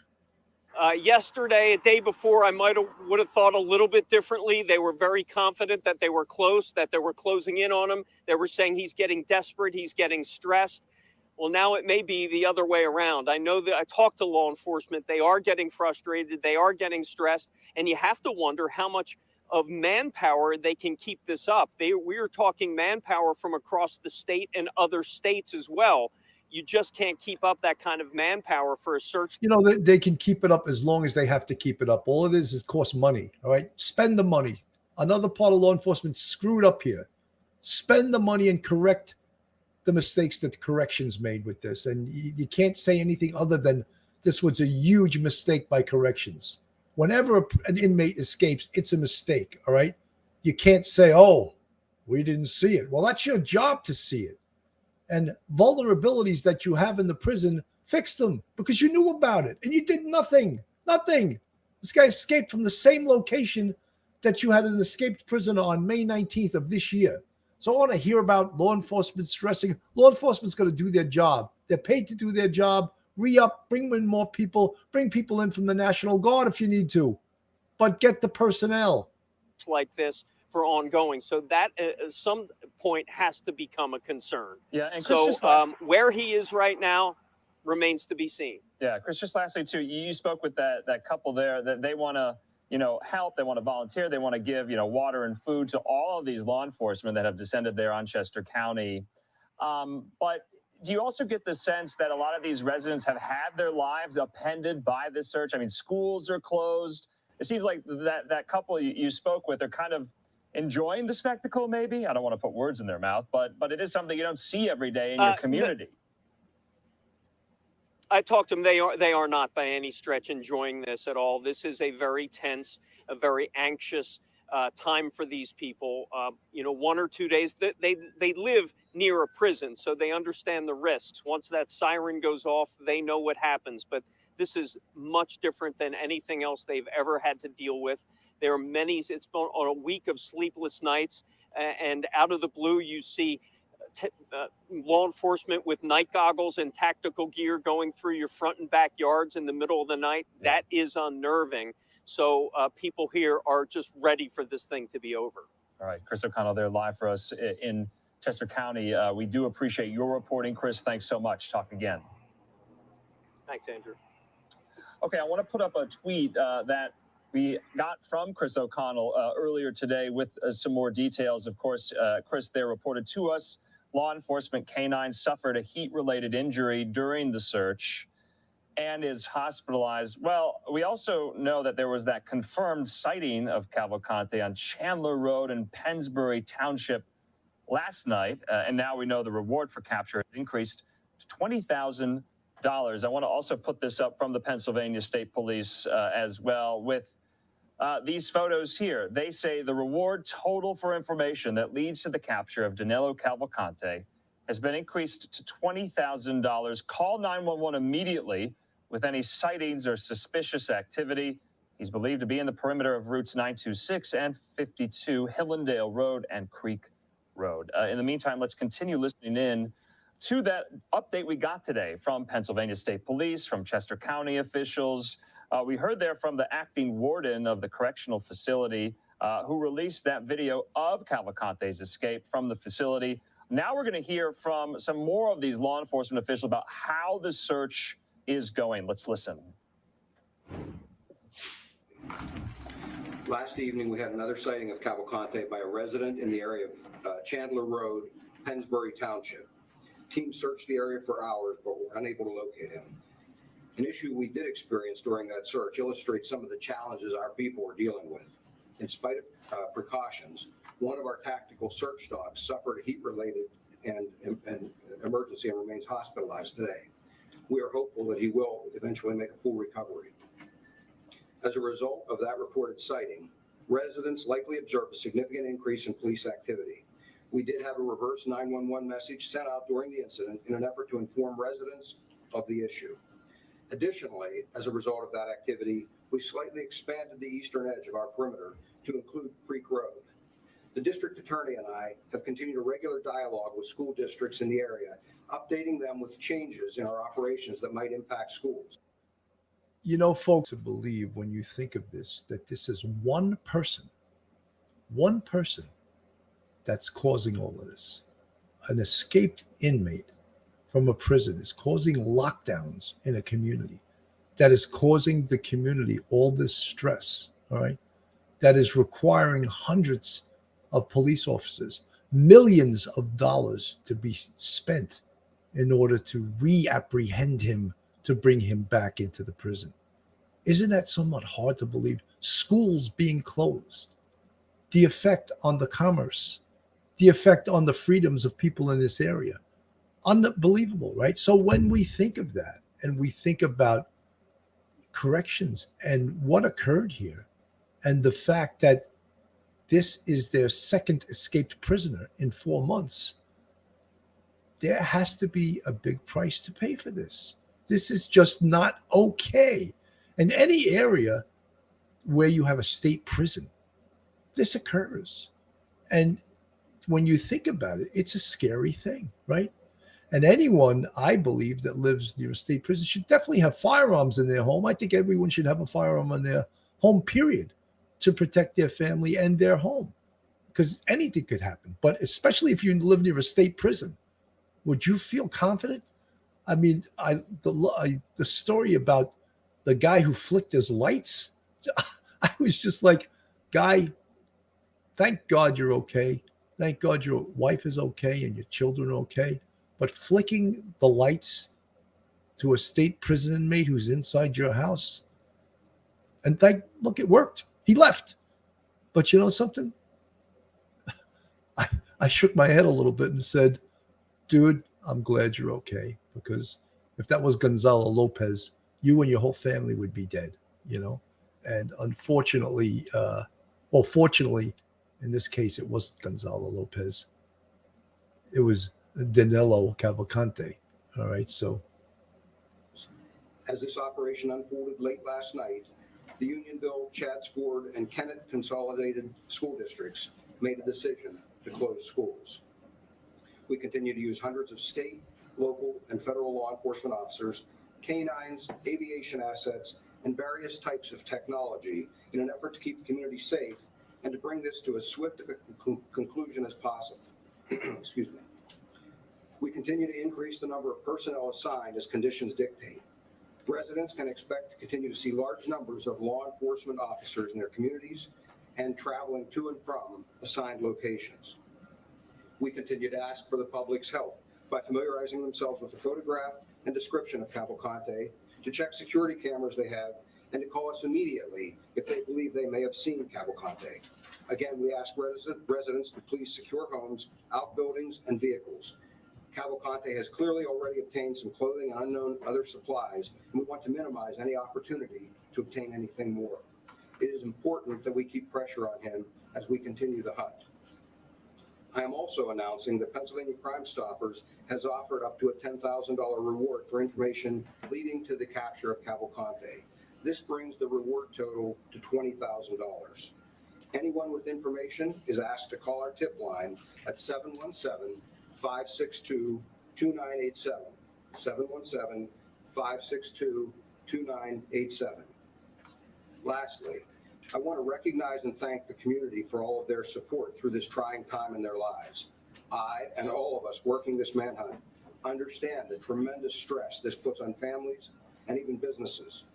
Yesterday, a day before, I would have thought a little bit differently. They were very confident that they were close, that they were closing in on him. They were saying he's getting desperate, he's getting stressed. Well, now it may be the other way around. I know that I talked to law enforcement. They are getting frustrated. They are getting stressed. And you have to wonder how much of manpower they can keep this up. We are talking manpower from across the state and other states as well. You just can't keep up that kind of manpower for a search. They can keep it up as long as they have to keep it up. All it is cost money. All right. Spend the money. Another part of law enforcement screwed up here. Spend the money and correct the mistakes that the corrections made with this. And you can't say anything other than this was a huge mistake by corrections. Whenever an inmate escapes, it's a mistake. All right. You can't say, We didn't see it. Well, that's your job to see it. And vulnerabilities that you have in the prison, fix them because you knew about it and you did nothing. Nothing. This guy escaped from the same location that you had an escaped prisoner on May 19th of this year. So I want to hear about law enforcement stressing. Law enforcement's going to do their job. They're paid to do their job. Re-up, bring in more people, bring people in from the National Guard if you need to, but get the personnel. Like this for ongoing. So that at some point has to become a concern. Yeah, and Chris, so just last, where he is right now remains to be seen. yeah, Chris, just lastly too, you spoke with that couple there that they want to, help, they want to volunteer, they want to give, water and food to all of these law enforcement that have descended there on Chester County. But do you also get the sense that a lot of these residents have had their lives upended by this search? I mean, schools are closed. It seems like that couple you spoke with are kind of enjoying the spectacle, maybe. I don't want to put words in their mouth, but it is something you don't see every day in your community. I talked to them. They are not by any stretch enjoying this at all. This is a very tense, a very anxious time for these people. 1 or 2 days. They live near a prison, so they understand the risks. Once that siren goes off, they know what happens. But this is much different than anything else they've ever had to deal with. There are many. It's been on a week of sleepless nights, and out of the blue, you see law enforcement with night goggles and tactical gear going through your front and backyards in the middle of the night. That is unnerving. So people here are just ready for this thing to be over. All right, Chris O'Connell there live for us in Chester County. We do appreciate your reporting, Chris. Thanks so much. Talk again. Thanks, Andrew. Okay, I want to put up a tweet that we got from Chris O'Connell earlier today with some more details. Of course, Chris there reported to us law enforcement canine suffered a heat-related injury during the search and is hospitalized. Well, we also know that there was that confirmed sighting of Cavalcante on Chandler Road in Pennsbury Township last night. And now we know the reward for capture has increased to $20,000. I want to also put this up from the Pennsylvania State Police as well with these photos here. They say the reward total for information that leads to the capture of Danelo Cavalcante has been increased to $20,000. Call 911 immediately with any sightings or suspicious activity. He's believed to be in the perimeter of routes 926 and 52, Hillendale Road and Creek Road. In the meantime, let's continue listening in to that update we got today from Pennsylvania State Police, from Chester County officials. We heard there from the acting warden of the correctional facility who released that video of Cavalcante's escape from the facility. Now we're going to hear from some more of these law enforcement officials about how the search is going. Let's listen. Last evening, we had another sighting of Cavalcante by a resident in the area of Chandler Road, Pennsbury Township. Teams searched the area for hours, but were unable to locate him. An issue we did experience during that search illustrates some of the challenges our people were dealing with. In spite of precautions, one of our tactical search dogs suffered a heat-related and emergency and remains hospitalized today. We are hopeful that he will eventually make a full recovery. As a result of that reported sighting, residents likely observed a significant increase in police activity. We did have a reverse 911 message sent out during the incident in an effort to inform residents of the issue. Additionally, as a result of that activity, we slightly expanded the eastern edge of our perimeter to include Creek Road. The district attorney and I have continued a regular dialogue with school districts in the area, updating them with changes in our operations that might impact schools. You know, folks, to believe when you think of this, that this is one person that's causing all of this. An escaped inmate from a prison is causing lockdowns in a community, that is causing the community all this stress, all right, that is requiring hundreds of police officers, millions of dollars to be spent in order to re-apprehend him, to bring him back into the prison. Isn't that somewhat hard to believe? Schools being closed, the effect on the commerce, the effect on the freedoms of people in this area. Unbelievable, right? So when we think of that and we think about corrections and what occurred here and the fact that this is their second escaped prisoner in 4 months. There has to be a big price to pay for this. This is just not okay. In any area where you have a state prison, this occurs. And when you think about it, it's a scary thing, right? And anyone, I believe, that lives near a state prison should definitely have firearms in their home. I think everyone should have a firearm in their home, period, to protect their family and their home, because anything could happen. But especially if you live near a state prison, would you feel confident? I mean, the story about the guy who flicked his lights, I was just like, guy, thank God you're okay. Thank God your wife is okay and your children are okay. But flicking the lights to a state prison inmate who's inside your house, and look, it worked. He left. But you know something? I shook my head a little bit and said, dude, I'm glad you're okay, because if that was Gonzalo Lopez, you and your whole family would be dead, you know? And unfortunately, fortunately, in this case, it wasn't Gonzalo Lopez. It was Danelo Cavalcante. All right, so. As this operation unfolded late last night, the Unionville, Chadds Ford, and Kennett Consolidated School Districts made a decision to close schools. We continue to use hundreds of state, local, and federal law enforcement officers, canines, aviation assets, and various types of technology in an effort to keep the community safe and to bring this to as swift of a conclusion as possible. Excuse me. We continue to increase the number of personnel assigned as conditions dictate. Residents can expect to continue to see large numbers of law enforcement officers in their communities and traveling to and from assigned locations. We continue to ask for the public's help by familiarizing themselves with the photograph and description of Cavalcante, to check security cameras they have, and to call us immediately if they believe they may have seen Cavalcante. Again, we ask residents to please secure homes, outbuildings, and vehicles. Cavalcante has clearly already obtained some clothing and unknown other supplies, and we want to minimize any opportunity to obtain anything more. It is important that we keep pressure on him as we continue the hunt. I am also announcing that Pennsylvania Crime Stoppers has offered up to a $10,000 reward for information leading to the capture of Cavalcante. This brings the reward total to $20,000. Anyone with information is asked to call our tip line at 717-562-2987, 717-562-2987. Lastly, I want to recognize and thank the community for all of their support through this trying time in their lives. I and all of us working this manhunt understand the tremendous stress this puts on families and even businesses.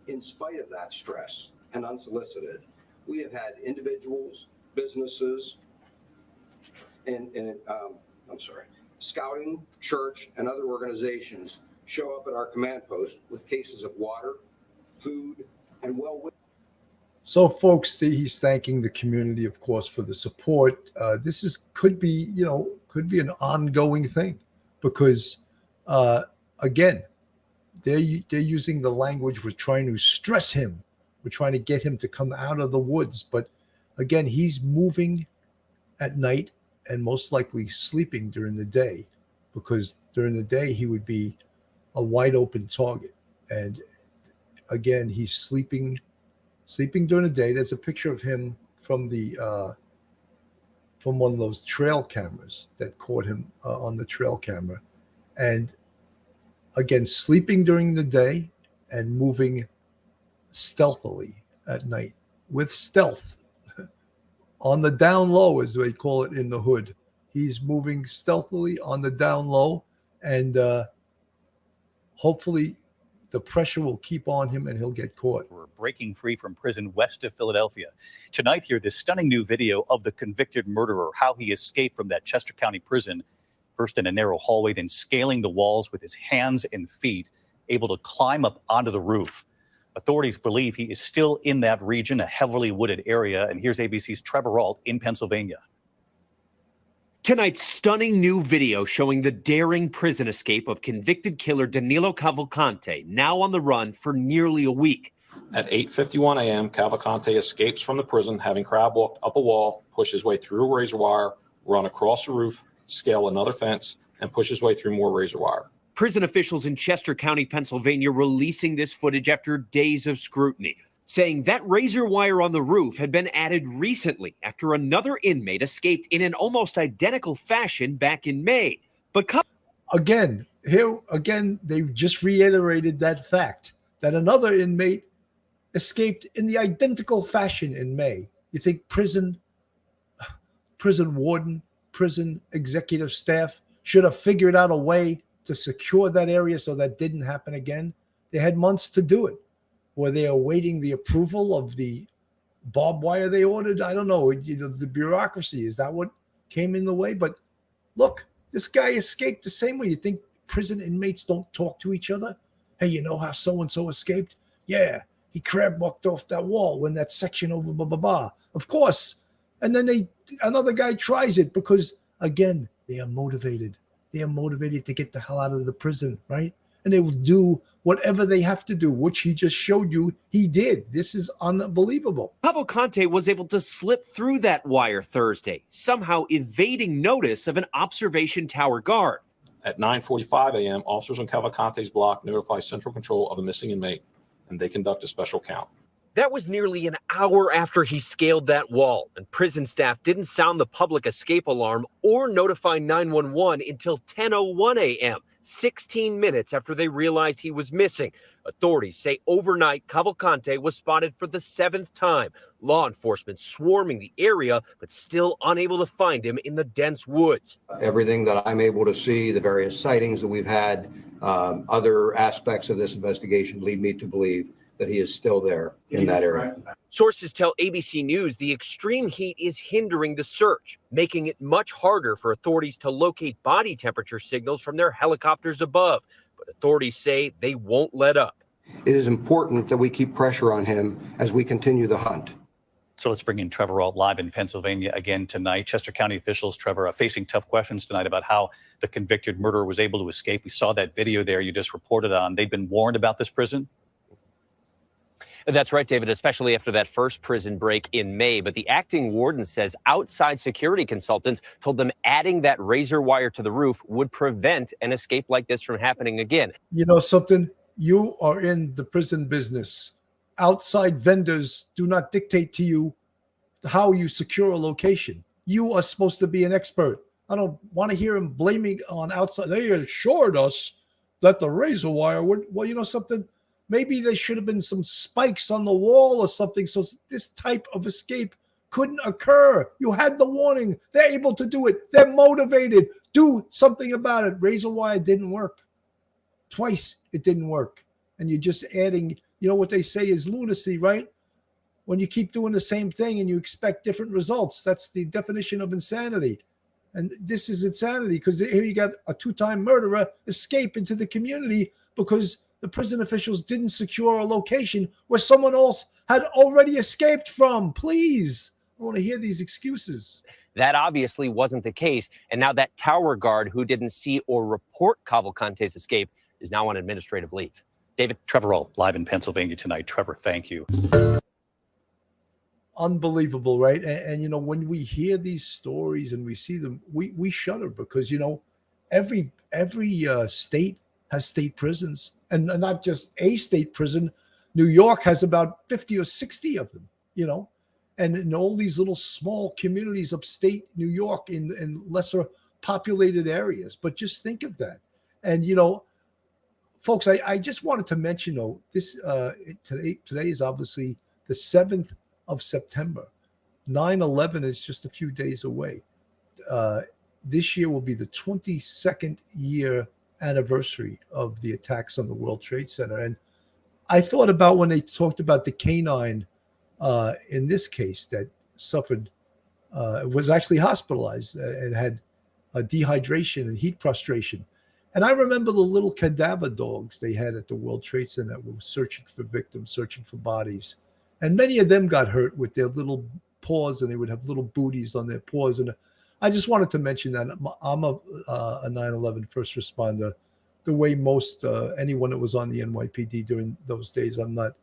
In spite of that stress and unsolicited, we have had individuals, businesses, scouting, church, and other organizations show up at our command post with cases of water, food, and well-wishes. So, folks, he's thanking the community, of course, for the support. This could be an ongoing thing, because, again, they're using the language. We're trying to stress him. We're trying to get him to come out of the woods. But again, he's moving at night and most likely sleeping during the day, because during the day he would be a wide open target. And again, he's sleeping during the day. There's a picture of him from one of those trail cameras that caught him on the trail camera. And again, sleeping during the day and moving stealthily at night, with stealth, on the down low, as they call it in the hood. He's moving stealthily on the down low, and hopefully the pressure will keep on him and he'll get caught. We're breaking free from prison west of Philadelphia. Tonight, here, this stunning new video of the convicted murderer, how he escaped from that Chester County prison, first in a narrow hallway, then scaling the walls with his hands and feet, able to climb up onto the roof. Authorities believe he is still in that region, a heavily wooded area. And here's ABC's Trevor Ault in Pennsylvania. Tonight's stunning new video showing the daring prison escape of convicted killer Danelo Cavalcante, now on the run for nearly a week. At 8:51 a.m., Cavalcante escapes from the prison, having crab walked up a wall, pushed his way through a razor wire, run across the roof, scale another fence, and push his way through more razor wire. Prison officials in Chester County, Pennsylvania, releasing this footage after days of scrutiny, saying that razor wire on the roof had been added recently after another inmate escaped in an almost identical fashion back in May. But again, they just reiterated that fact that another inmate escaped in the identical fashion in May. You think prison warden, prison executive staff should have figured out a way to secure that area so that didn't happen again? They had months to do it. Were they awaiting the approval of the barbed wire they ordered? I don't know. The bureaucracy, is that what came in the way? But look, this guy escaped the same way. You think prison inmates don't talk to each other? Hey, you know how so-and-so escaped? Yeah, he crab walked off that wall when that section over blah, blah, blah. Of course. And then another guy tries it because, again, they are motivated. They are motivated to get the hell out of the prison, right? And they will do whatever they have to do, which he just showed you he did. This is unbelievable. Cavalcante was able to slip through that wire Thursday, somehow evading notice of an observation tower guard. At 9:45 a.m., officers on Cavalcante's block notify Central Control of a missing inmate, and they conduct a special count. That was nearly an hour after he scaled that wall, and prison staff didn't sound the public escape alarm or notify 911 until 10:01 a.m., 16 minutes after they realized he was missing. Authorities say overnight, Cavalcante was spotted for the 7th time. Law enforcement swarming the area, but still unable to find him in the dense woods. Everything that I'm able to see, the various sightings that we've had, other aspects of this investigation lead me to believe that he is still there in that area. Sources tell ABC News the extreme heat is hindering the search, making it much harder for authorities to locate body temperature signals from their helicopters above. But authorities say they won't let up. It is important that we keep pressure on him as we continue the hunt. So let's bring in Trevor Alt live in Pennsylvania again tonight. Chester County officials, Trevor, are facing tough questions tonight about how the convicted murderer was able to escape. We saw that video there you just reported on. They've been warned about this prison. That's right, David, especially after that first prison break in May. But the acting warden says outside security consultants told them adding that razor wire to the roof would prevent an escape like this from happening again. You know something? You are in the prison business. Outside vendors do not dictate to you how you secure a location. You are supposed to be an expert. I don't want to hear him blaming on outside. They assured us that the razor wire would, well, you know something? Maybe there should have been some spikes on the wall or something so this type of escape couldn't occur. You had the warning. They're able to do it. They're motivated. Do something about it. Razor wire didn't work. Twice it didn't work. And you're just adding, you know what they say is lunacy, right? When you keep doing the same thing and you expect different results, that's the definition of insanity. And this is insanity because here you got a 2-time murderer escape into the community because the prison officials didn't secure a location where someone else had already escaped from. Please, I want to hear these excuses. That obviously wasn't the case. And now that tower guard who didn't see or report Cavalcante's escape is now on administrative leave. David. Trevor Alt live in Pennsylvania tonight. Trevor, thank you. Unbelievable, right? And you know, when we hear these stories and we see them, we shudder because, you know, every state has state prisons, and not just a state prison. New York has about 50 or 60 of them, you know, and in all these little small communities upstate New York in lesser populated areas. But just think of that. And, you know, folks, I just wanted to mention, though, this today is obviously the 7th of September. 9/11 is just a few days away. This year will be the 22nd year anniversary of the attacks on the World Trade Center. And I thought about when they talked about the canine in this case that suffered, was actually hospitalized and had dehydration and heat prostration. And I remember the little cadaver dogs they had at the World Trade Center that were searching for victims, searching for bodies. And many of them got hurt with their little paws, and they would have little booties on their paws. And I just wanted to mention that I'm a 9/11 first responder, the way most anyone that was on the NYPD during those days. I'm not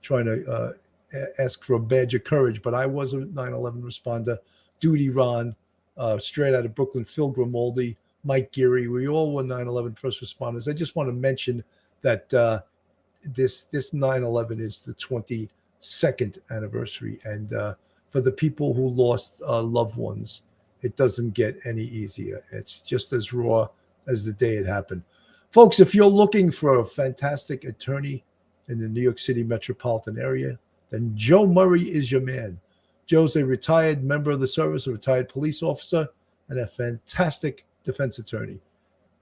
trying to ask for a badge of courage, but I was a 9/11 responder. Duty Ron, straight out of Brooklyn, Phil Grimaldi, Mike Geary. We all were 9/11 first responders. I just want to mention that this 9/11 is the 22nd anniversary, and for the people who lost loved ones, it doesn't get any easier. It's just as raw as the day it happened. Folks, if you're looking for a fantastic attorney in the New York City metropolitan area, then Joe Murray is your man. Joe's a retired member of the service, a retired police officer, and a fantastic defense attorney.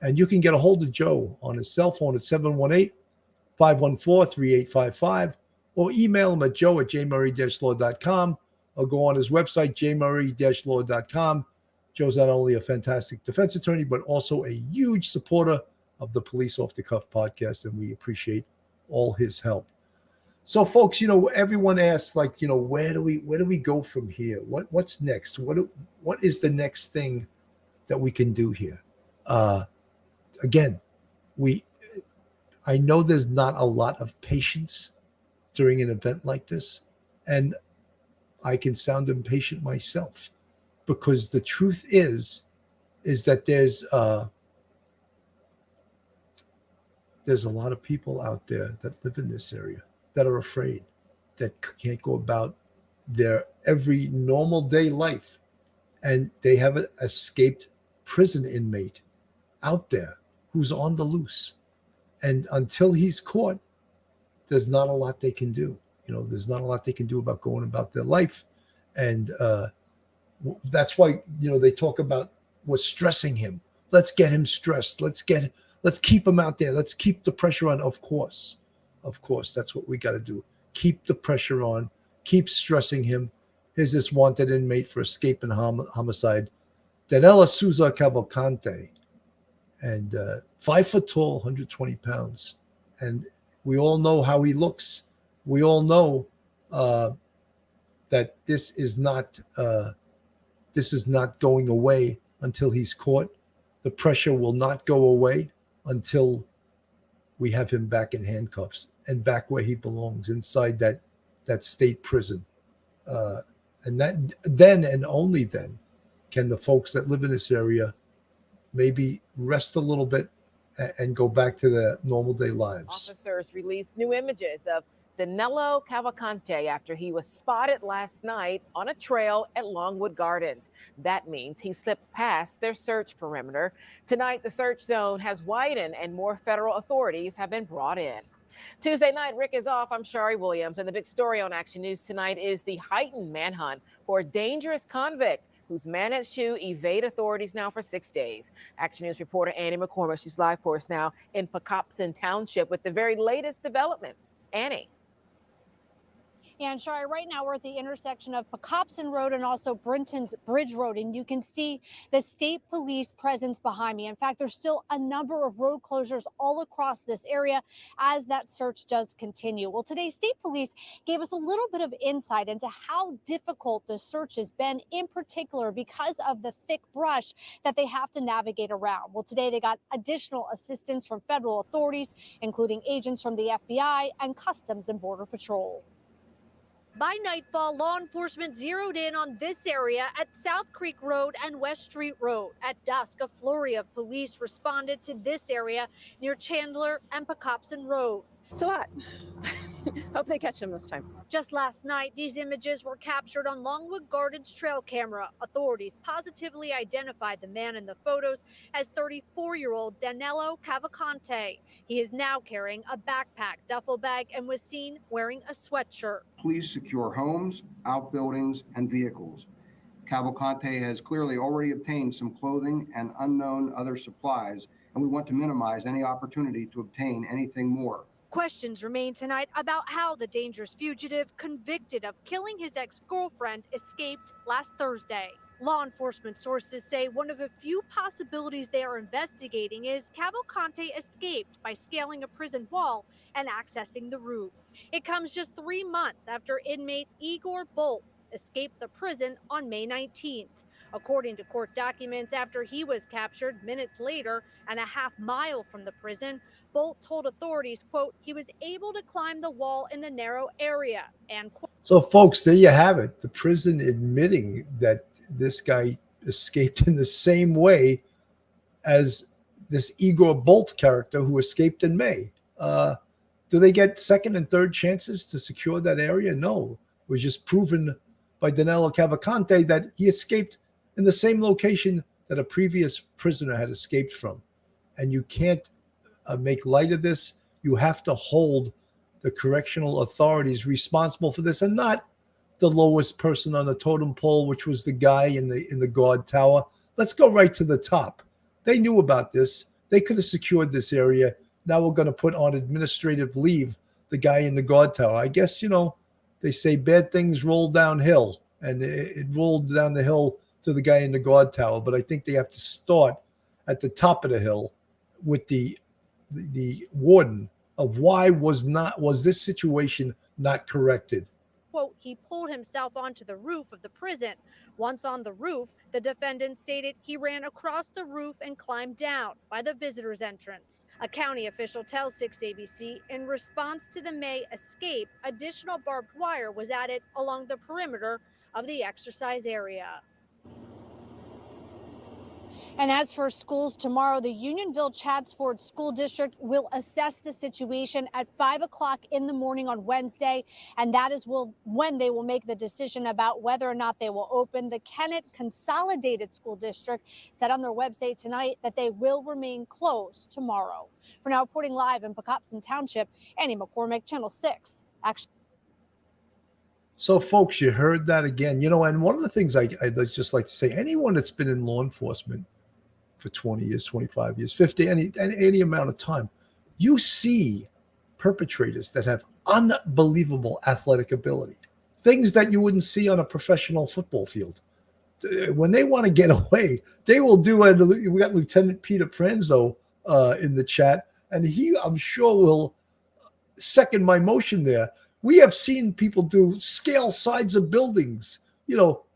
And you can get a hold of Joe on his cell phone at 718-514-3855, or email him at joe@jmurray-law.com, or go on his website, jmurray-law.com. Joe's not only a fantastic defense attorney, but also a huge supporter of the Police Off the Cuff podcast, and we appreciate all his help. So, folks, everyone asks, like, where do we go from here? What's next? What is the next thing that we can do here? Again, I know there's not a lot of patience during an event like this, and I can sound impatient myself, because the truth is that there's a lot of people out there that live in this area that are afraid, that can't go about their every normal day life, and they have an escaped prison inmate out there who's on the loose, and until he's caught, there's not a lot they can do. There's not a lot they can do about going about their life, and that's why they talk about what's stressing him. Let's get him stressed. Let's keep him out there. Let's keep the pressure on. Of course, that's what we got to do. Keep the pressure on. Keep stressing him. Here's this wanted inmate for escape and homicide, Danelo Cavalcante, and 5 foot tall, 120 pounds, and we all know how he looks. We all know that this is not going away until he's caught. The pressure will not go away until we have him back in handcuffs and back where he belongs, inside that state prison. And that then and only then can the folks that live in this area maybe rest a little bit and go back to their normal day lives. Officers released new images of Danelo Cavalcante after he was spotted last night on a trail at Longwood Gardens. That means he slipped past their search perimeter. Tonight, the search zone has widened and more federal authorities have been brought in. Tuesday night, Rick is off. I'm Shari Williams, and the big story on Action News tonight is the heightened manhunt for a dangerous convict who's managed to evade authorities now for 6 days. Action News reporter Annie McCormick, she's live for us now in Pocopson Township with the very latest developments. Annie. And Shari, right now we're at the intersection of Pocopson Road and also Brinton's Bridge Road, and you can see the state police presence behind me. In fact, there's still a number of road closures all across this area as that search does continue. Well, today, state police gave us a little bit of insight into how difficult the search has been, in particular because of the thick brush that they have to navigate around. Well, today they got additional assistance from federal authorities, including agents from the FBI and Customs and Border Patrol. By nightfall, law enforcement zeroed in on this area at South Creek Road and West Street Road. At dusk, a flurry of police responded to this area near Chandler and Pocopson Roads. It's a lot. Hope they catch him this time. Just last night, these images were captured on Longwood Gardens trail camera. Authorities positively identified the man in the photos as 34-year-old Danelo Cavalcante. He is now carrying a backpack, duffel bag, and was seen wearing a sweatshirt. Please secure homes, outbuildings, and vehicles. Cavalcante has clearly already obtained some clothing and unknown other supplies, and we want to minimize any opportunity to obtain anything more. Questions remain tonight about how the dangerous fugitive convicted of killing his ex-girlfriend escaped last Thursday. Law enforcement sources say one of a few possibilities they are investigating is Cavalcante escaped by scaling a prison wall and accessing the roof. It comes just 3 months after inmate Igor Bolt escaped the prison on May 19th. According to court documents, after he was captured minutes later and a half mile from the prison, Bolt told authorities, quote, he was able to climb the wall in the narrow area, and quote. So, folks, there you have it. The prison admitting that this guy escaped in the same way as this Igor Bolt character who escaped in May. Do they get second and third chances to secure that area? No. It was just proven by Danelo Cavalcante that he escaped in the same location that a previous prisoner had escaped from. And you can't make light of this. You have to hold the correctional authorities responsible for this, and not the lowest person on the totem pole, which was the guy in the guard tower. Let's go right to the top. They knew about this. They could have secured this area. Now we're going to put on administrative leave the guy in the guard tower. I guess, they say bad things roll downhill, and it rolled down the hill to the guy in the guard tower. But I think they have to start at the top of the hill with the warden of why was this situation not corrected. Quote, he pulled himself onto the roof of the prison. Once on the roof, the defendant stated he ran across the roof and climbed down by the visitor's entrance. A county official tells 6ABC in response to the May escape, additional barbed wire was added along the perimeter of the exercise area. And as for schools tomorrow, the Unionville-Chatsford School District will assess the situation at 5 o'clock in the morning on Wednesday. And that is when they will make the decision about whether or not they will open. The Kennett Consolidated School District said on their website tonight that they will remain closed tomorrow. For now, reporting live in Pocopson Township, Annie McCormick, Channel 6. Action. So, folks, you heard that again. And one of the things I'd just like to say, anyone that's been in law enforcement for 20 years, 25 years, 50, any amount of time, you see perpetrators that have unbelievable athletic ability, things that you wouldn't see on a professional football field. When they want to get away, they will do it. We got Lieutenant Peter Pranzo in the chat, and he, I'm sure, will second my motion there. We have seen people scale sides of buildings,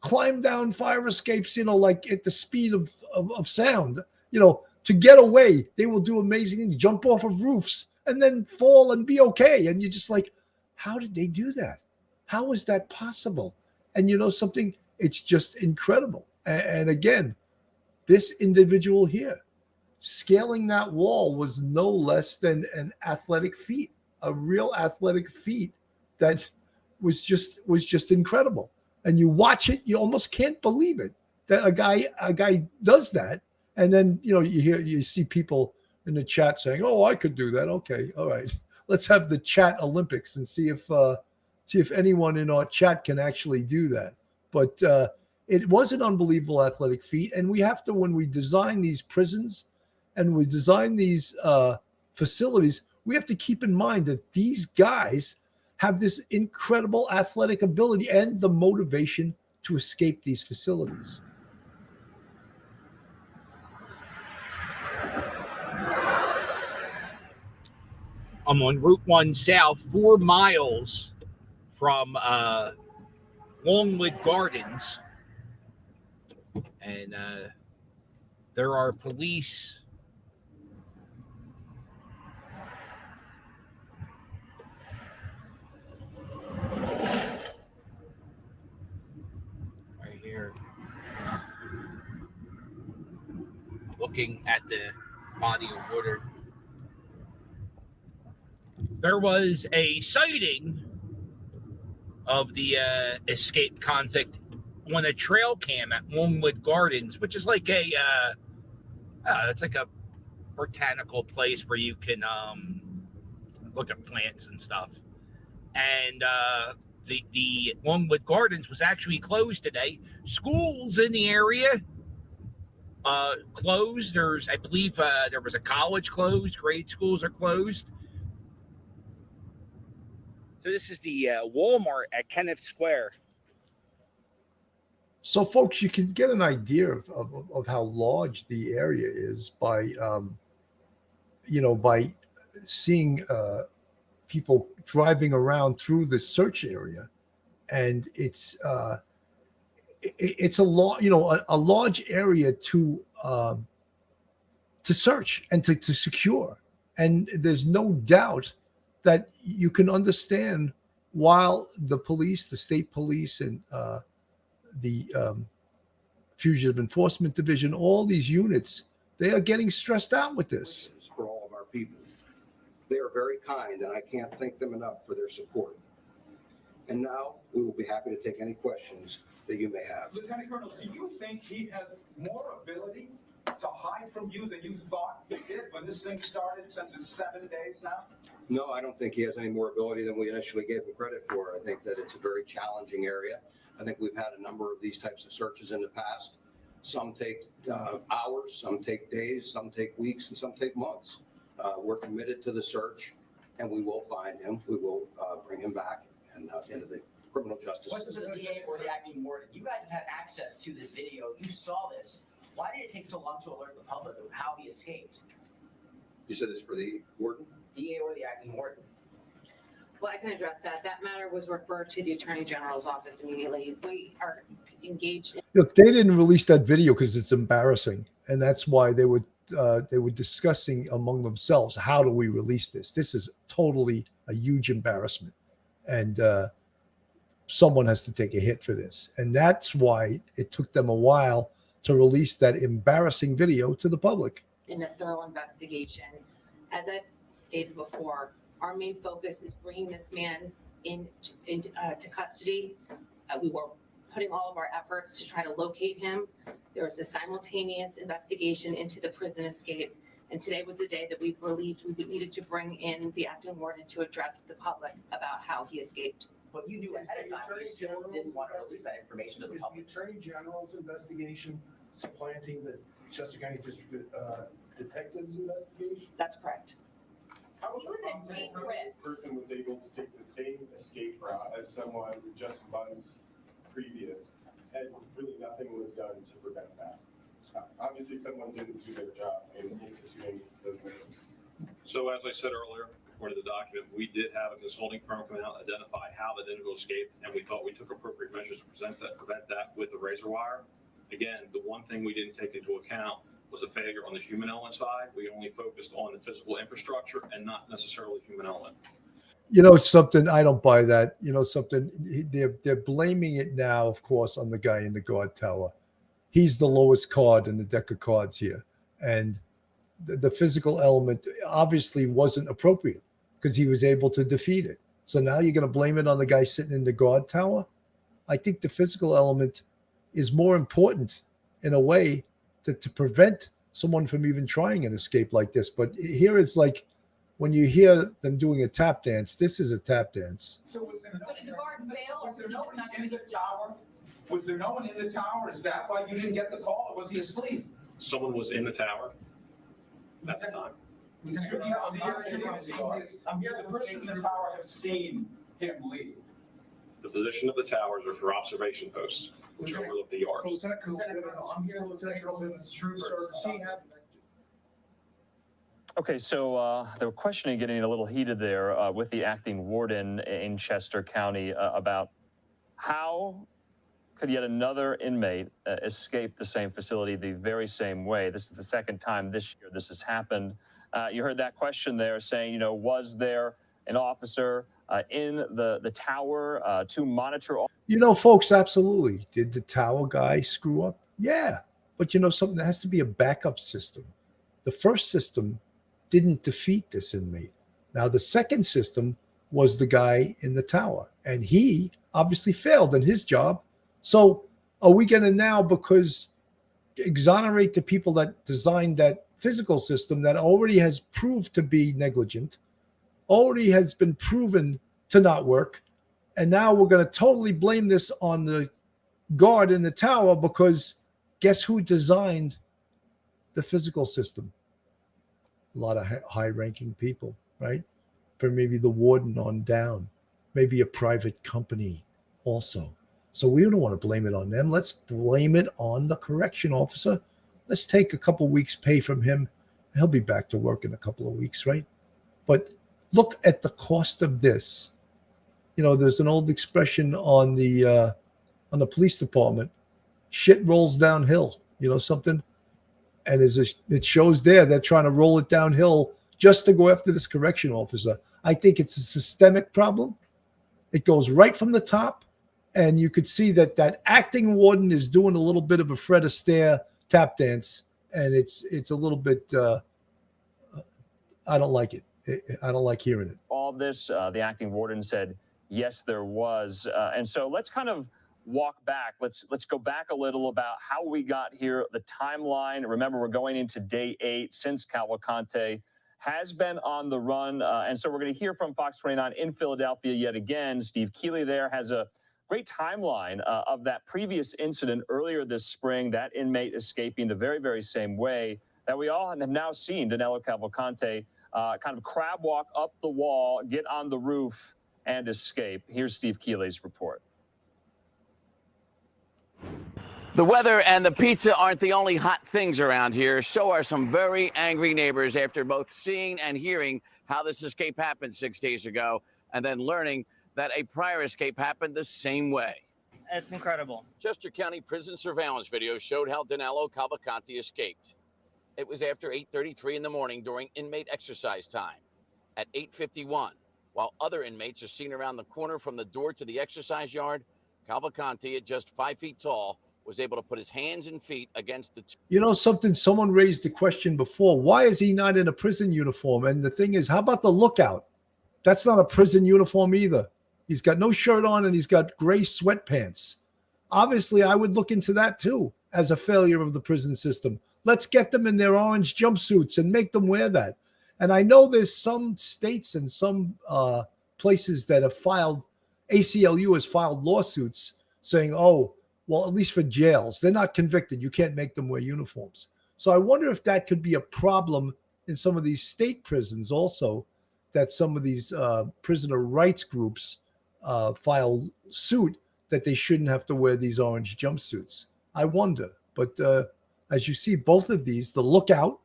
climb down fire escapes, like at the speed of sound, to get away. They will do amazing things, jump off of roofs and then fall and be okay. And you're just like, how did they do that? How is that possible? And something, it's just incredible. And again, this individual here, scaling that wall was no less than an athletic feat, a real athletic feat that was just incredible. And you watch it, you almost can't believe it that a guy does that. And then you see people in the chat saying, "Oh, I could do that." Okay, all right. Let's have the chat Olympics and see if anyone in our chat can actually do that. But it was an unbelievable athletic feat, and we have to, when we design these prisons and we design these facilities, we have to keep in mind that these guys have this incredible athletic ability and the motivation to escape these facilities. I'm on Route 1 South, 4 miles from Longwood Gardens. And there are police right here looking at the body of water. There was a sighting of the escaped convict on a trail cam at Longwood Gardens, which is like it's like a botanical place where you can look at plants and stuff. And the Longwood Gardens was actually closed today. Schools in the area closed. I believe there was a college closed. Grade schools are closed. So this is the Walmart at Kenneth Square. So, folks, you can get an idea of how large the area is by, by seeing people driving around through the search area, and it's it's a a large area to search and to secure. And there's no doubt that you can understand while the police, the state police, and the Fugitive Enforcement Division, all these units, they are getting stressed out with this. For all of our people. They are very kind, and I can't thank them enough for their support. And now we will be happy to take any questions that you may have. Lieutenant Colonel, do you think he has more ability to hide from you than you thought he did when this thing started, since it's 7 days now? No, I don't think he has any more ability than we initially gave him credit for. I think that it's a very challenging area. I think we've had a number of these types of searches in the past. Some take hours, some take days, some take weeks, and some take months. We're committed to the search, and we will find him. We will bring him back and into the criminal justice Whether system. the DA or the acting warden, you guys have had access to this video. You saw this. Why did it take so long to alert the public of how he escaped? You said this for the warden? DA or the acting warden? Well, I can address that. That matter was referred to the Attorney General's office immediately. We are engaged in. Look, they didn't release that video because it's embarrassing, and that's why they were discussing among themselves, how do we release this? This is totally a huge embarrassment, and someone has to take a hit for this, and that's why it took them a while to release that embarrassing video to the public. In a thorough investigation. As I've stated before, our main focus is bringing this man to custody. We were putting all of our efforts to try to locate him. There was a simultaneous investigation into the prison escape. And today was the day that we believed we needed to bring in the acting warden to address the public about how he escaped. But you knew ahead of time, you still didn't want to release that information to the Is public. the Attorney General's investigation supplanting the Chester County District Detective's investigation? That's correct. How He was a escape risk. Person was able to take the same escape route as someone who just months previous, and really nothing was done to prevent that. Obviously, someone didn't do their job in instituting those measures. So as I said earlier, according to the document, we did have a consulting firm come out, identify how the individual escaped, and we thought we took appropriate measures to prevent that with the razor wire. Again, the one thing we didn't take into account was a failure on the human element side. We only focused on the physical infrastructure and not necessarily human element. You know something, I don't buy that. You know something, they're blaming it now, of course, on the guy in the guard tower. He's the lowest card in the deck of cards here, and the physical element obviously wasn't appropriate because he was able to defeat it. So now you're going to blame it on the guy sitting in the guard tower? I think the physical element is more important in a way to prevent someone from even trying an escape like this. But here it's like when you hear them doing a tap dance, this is a tap dance. So was there So did the guard fail, or was there was he no just one not in doing the tower? Was there no one in the tower? Is that why you didn't get the call, or was he asleep? Someone was in the tower at the time. I'm here, the person in the tower have seen him leave. The position of the towers are for observation posts, which overlook the yards. Lieutenant Colonel, I'm here, Lieutenant Colonel, sir, see him. Okay, so they were questioning, getting a little heated there with the acting warden in Chester County about how could yet another inmate escape the same facility the very same way. This is the second time this year this has happened. You heard that question there saying, you know, was there an officer in the tower to monitor all? You know, folks, absolutely. Did the tower guy screw up? Yeah. But you know something, there has to be a backup system. The first system didn't defeat this inmate. Now, the second system was the guy in the tower, and he obviously failed in his job. So are we going to now, because exonerate the people that designed that physical system that already has proved to be negligent, already has been proven to not work, and now we're going to totally blame this on the guard in the tower because guess who designed the physical system? A lot of high-ranking people, right? For maybe the warden on down, maybe a private company also. So we don't want to blame it on them. Let's blame it on the correction officer. Let's take a couple of weeks pay from him. He'll be back to work in a couple of weeks, right? But look at the cost of this. You know, there's an old expression on the police department. shit rolls downhill. You know something? And it shows there they're trying to roll it downhill just to go after this correction officer. I think it's a systemic problem. It goes right from the top, and you could see that acting warden is doing a little bit of a Fred Astaire tap dance, and it's a little bit. I don't like it. I don't like hearing it. All this, the acting warden said, yes, there was. And so let's kind of walk back. Let's go back a little about how we got here, the timeline. Remember, we're going into day 8 since Cavalcante has been on the run. And so we're going to hear from Fox 29 in Philadelphia yet again. Steve Keeley there has a great timeline of that previous incident earlier this spring, that inmate escaping the very, very same way that we all have now seen Danelo Cavalcante kind of crab walk up the wall, get on the roof, and escape. Here's Steve Keeley's report. The weather and the pizza aren't the only hot things around here. So are some very angry neighbors after both seeing and hearing how this escape happened 6 days ago and then learning that a prior escape happened the same way. It's incredible. Chester County prison surveillance video showed how Danelo Cavalcante escaped. It was after 8:33 in the morning during inmate exercise time. At 8:51, while other inmates are seen around the corner from the door to the exercise yard, Cavalcante, at just 5 feet tall, was able to put his hands and feet against the... You know something? Someone raised the question before. Why is he not in a prison uniform? And the thing is, how about the lookout? That's not a prison uniform either. He's got no shirt on and he's got gray sweatpants. Obviously, I would look into that too as a failure of the prison system. Let's get them in their orange jumpsuits and make them wear that. And I know there's some states and some places that have filed, ACLU has filed lawsuits saying, oh, well, at least for jails, they're not convicted. You can't make them wear uniforms. So I wonder if that could be a problem in some of these state prisons also, that some of these prisoner rights groups file suit that they shouldn't have to wear these orange jumpsuits. I wonder. But as you see, both of these, the lookout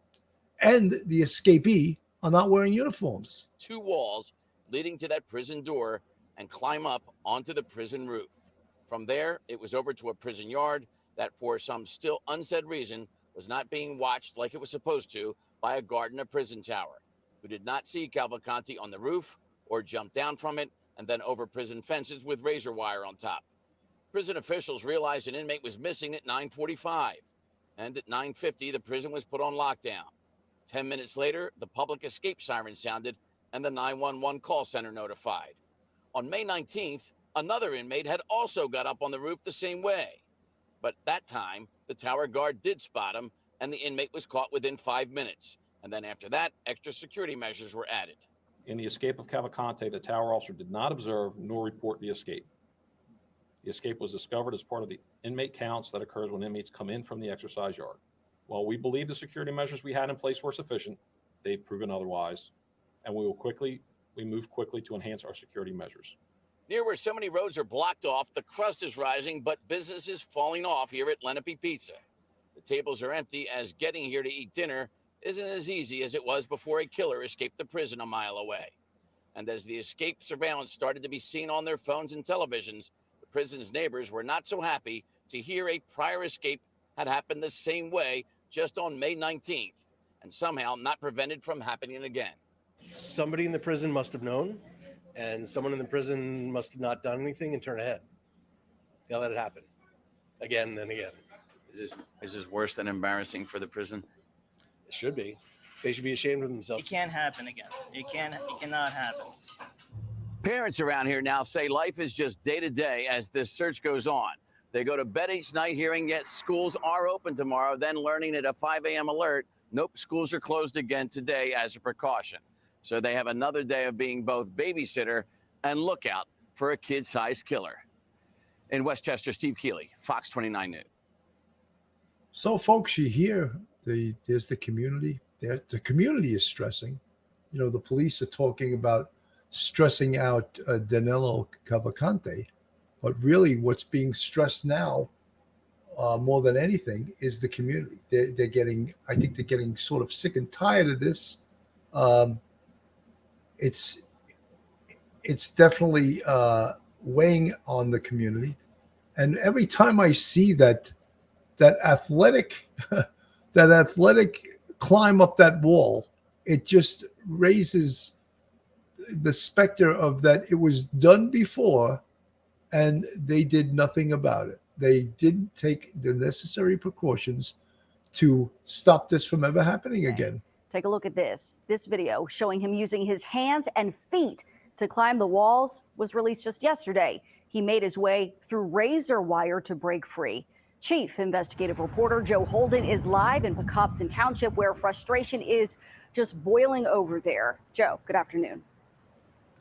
and the escapee, are not wearing uniforms. 2 walls leading to that prison door and climb up onto the prison roof. From there, it was over to a prison yard that, for some still unsaid reason, was not being watched like it was supposed to by a guard in a prison tower, who did not see Cavalcante on the roof or jump down from it and then over prison fences with razor wire on top. Prison officials realized an inmate was missing at 9:45, and at 9:50, the prison was put on lockdown. 10 minutes later, the public escape siren sounded and the 911 call center notified. On May 19th, another inmate had also got up on the roof the same way. But that time, the tower guard did spot him, and the inmate was caught within 5 minutes. And then after that, extra security measures were added. In the escape of Cavalcante, the tower officer did not observe nor report the escape. The escape was discovered as part of the inmate counts that occurs when inmates come in from the exercise yard. While we believe the security measures we had in place were sufficient, they've proven otherwise, and we move quickly to enhance our security measures. Near where so many roads are blocked off, the crust is rising, but business is falling off here at Lenape Pizza. The tables are empty, as getting here to eat dinner isn't as easy as it was before a killer escaped the prison a mile away. And as the escape surveillance started to be seen on their phones and televisions, the prison's neighbors were not so happy to hear a prior escape had happened the same way just on May 19th, and somehow not prevented from happening again. Somebody in the prison must have known, and someone in the prison must have not done anything and turned ahead. They let it happen again and again. Is this worse than embarrassing for the prison? It should be. They should be ashamed of themselves. It can't happen again. It cannot happen. Parents around here now say life is just day to day as this search goes on. They go to bed each night hearing, yes, schools are open tomorrow, then learning at a 5 a.m. alert, nope, schools are closed again today as a precaution. So they have another day of being both babysitter and lookout for a kid-sized killer. In Westchester, Steve Keeley, Fox 29 News. So, folks, you hear there's the community. The community is stressing. You know, the police are talking about stressing out Danelo Cavalcante, but really what's being stressed now more than anything is the community. I think they're getting sort of sick and tired of this. It's definitely weighing on the community. And every time I see that that athletic climb up that wall, it just raises the specter of that it was done before and they did nothing about it. They didn't take the necessary precautions to stop this from ever happening again. Take a look at this. This video showing him using his hands and feet to climb the walls was released just yesterday. He made his way through razor wire to break free. Chief investigative reporter Joe Holden is live in Pocopson Township, where frustration is just boiling over there. Joe, good afternoon.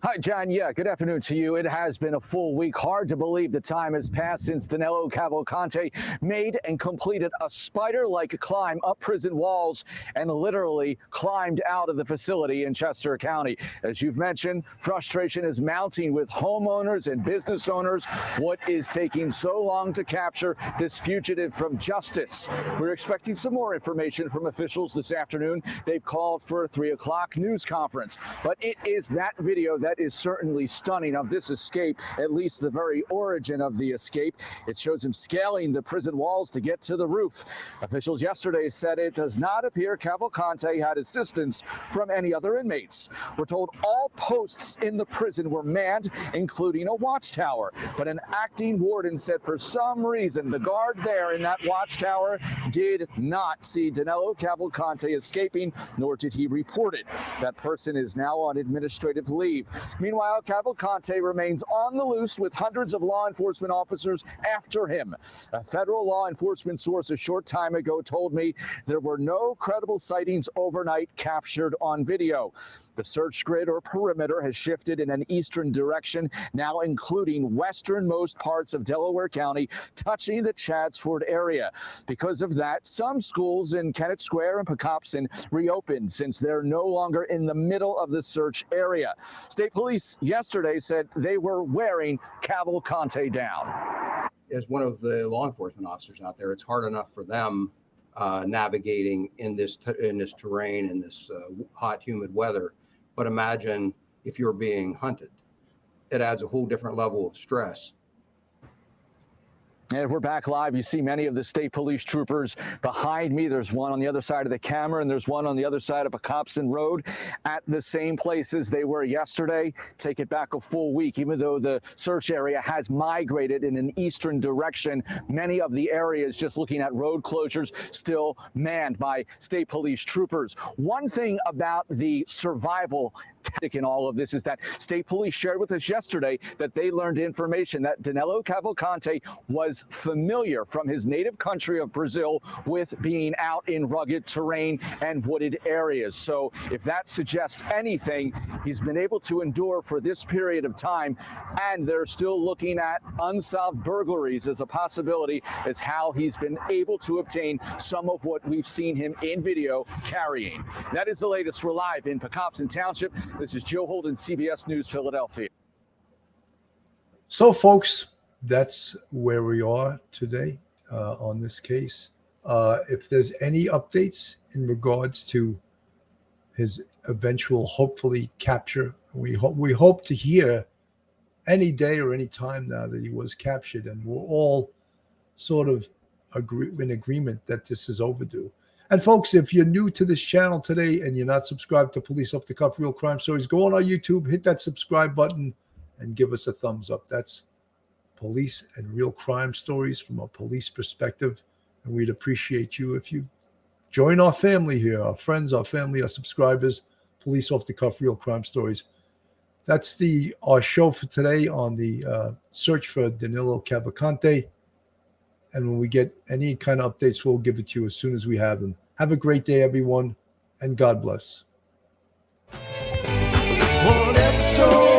Hi, John. Yeah, good afternoon to you. It has been a full week. Hard to believe the time has passed since Danelo Cavalcante made and completed a spider-like climb up prison walls and literally climbed out of the facility in Chester County. As you've mentioned, frustration is mounting with homeowners and business owners. What is taking so long to capture this fugitive from justice? We're expecting some more information from officials this afternoon. They've called for a 3 o'clock news conference, but it is that video that is certainly stunning of this escape, at least the very origin of the escape. It shows him scaling the prison walls to get to the roof. Officials yesterday said it does not appear Cavalcante had assistance from any other inmates. We're told all posts in the prison were manned, including a watchtower. But an acting warden said for some reason the guard there in that watchtower did not see Danelo Cavalcante escaping, nor did he report it. That person is now on administrative leave. Meanwhile, Cavalcante remains on the loose with hundreds of law enforcement officers after him. A federal law enforcement source a short time ago told me there were no credible sightings overnight captured on video. The search grid or perimeter has shifted in an eastern direction, now including westernmost parts of Delaware County, touching the Chadsford area. Because of that, some schools in Kennett Square and Pocopson reopened since they're no longer in the middle of the search area. State police yesterday said they were wearing Cavalcante down. As one of the law enforcement officers out there, it's hard enough for them navigating in this terrain, in this hot, humid weather. But imagine if you're being hunted. It adds a whole different level of stress. And we're back live. You see many of the state police troopers behind me. There's one on the other side of the camera, and there's one on the other side of Pocopson Road at the same places they were yesterday. Take it back a full week. Even though the search area has migrated in an eastern direction, many of the areas, just looking at road closures, still manned by state police troopers. One thing about the survival tactic in all of this is that state police shared with us yesterday that they learned information that Danelo Cavalcante was familiar from his native country of Brazil with being out in rugged terrain and wooded areas. So if that suggests anything, he's been able to endure for this period of time, and they're still looking at unsolved burglaries as a possibility as how he's been able to obtain some of what we've seen him in video carrying. That is the latest. We're live in Pocopson Township. This is Joe Holden, CBS News, Philadelphia. So, folks, that's where we are today on this case. If there's any updates in regards to his eventual, hopefully, capture, we hope to hear any day or any time now that he was captured, and we're all sort of in agreement that this is overdue. And folks, if you're new to this channel today and you're not subscribed to Police Off the Cuff Real Crime Stories, go on our YouTube, hit that subscribe button, and give us a thumbs up. That's police and real crime stories from a police perspective. And we'd appreciate you if you join our family here, our friends, our family, our subscribers, Police Off the Cuff Real Crime Stories. That's our show for today on the search for Danilo Cavalcante. And when we get any kind of updates, we'll give it to you as soon as we have them. Have a great day, everyone, and God bless. One episode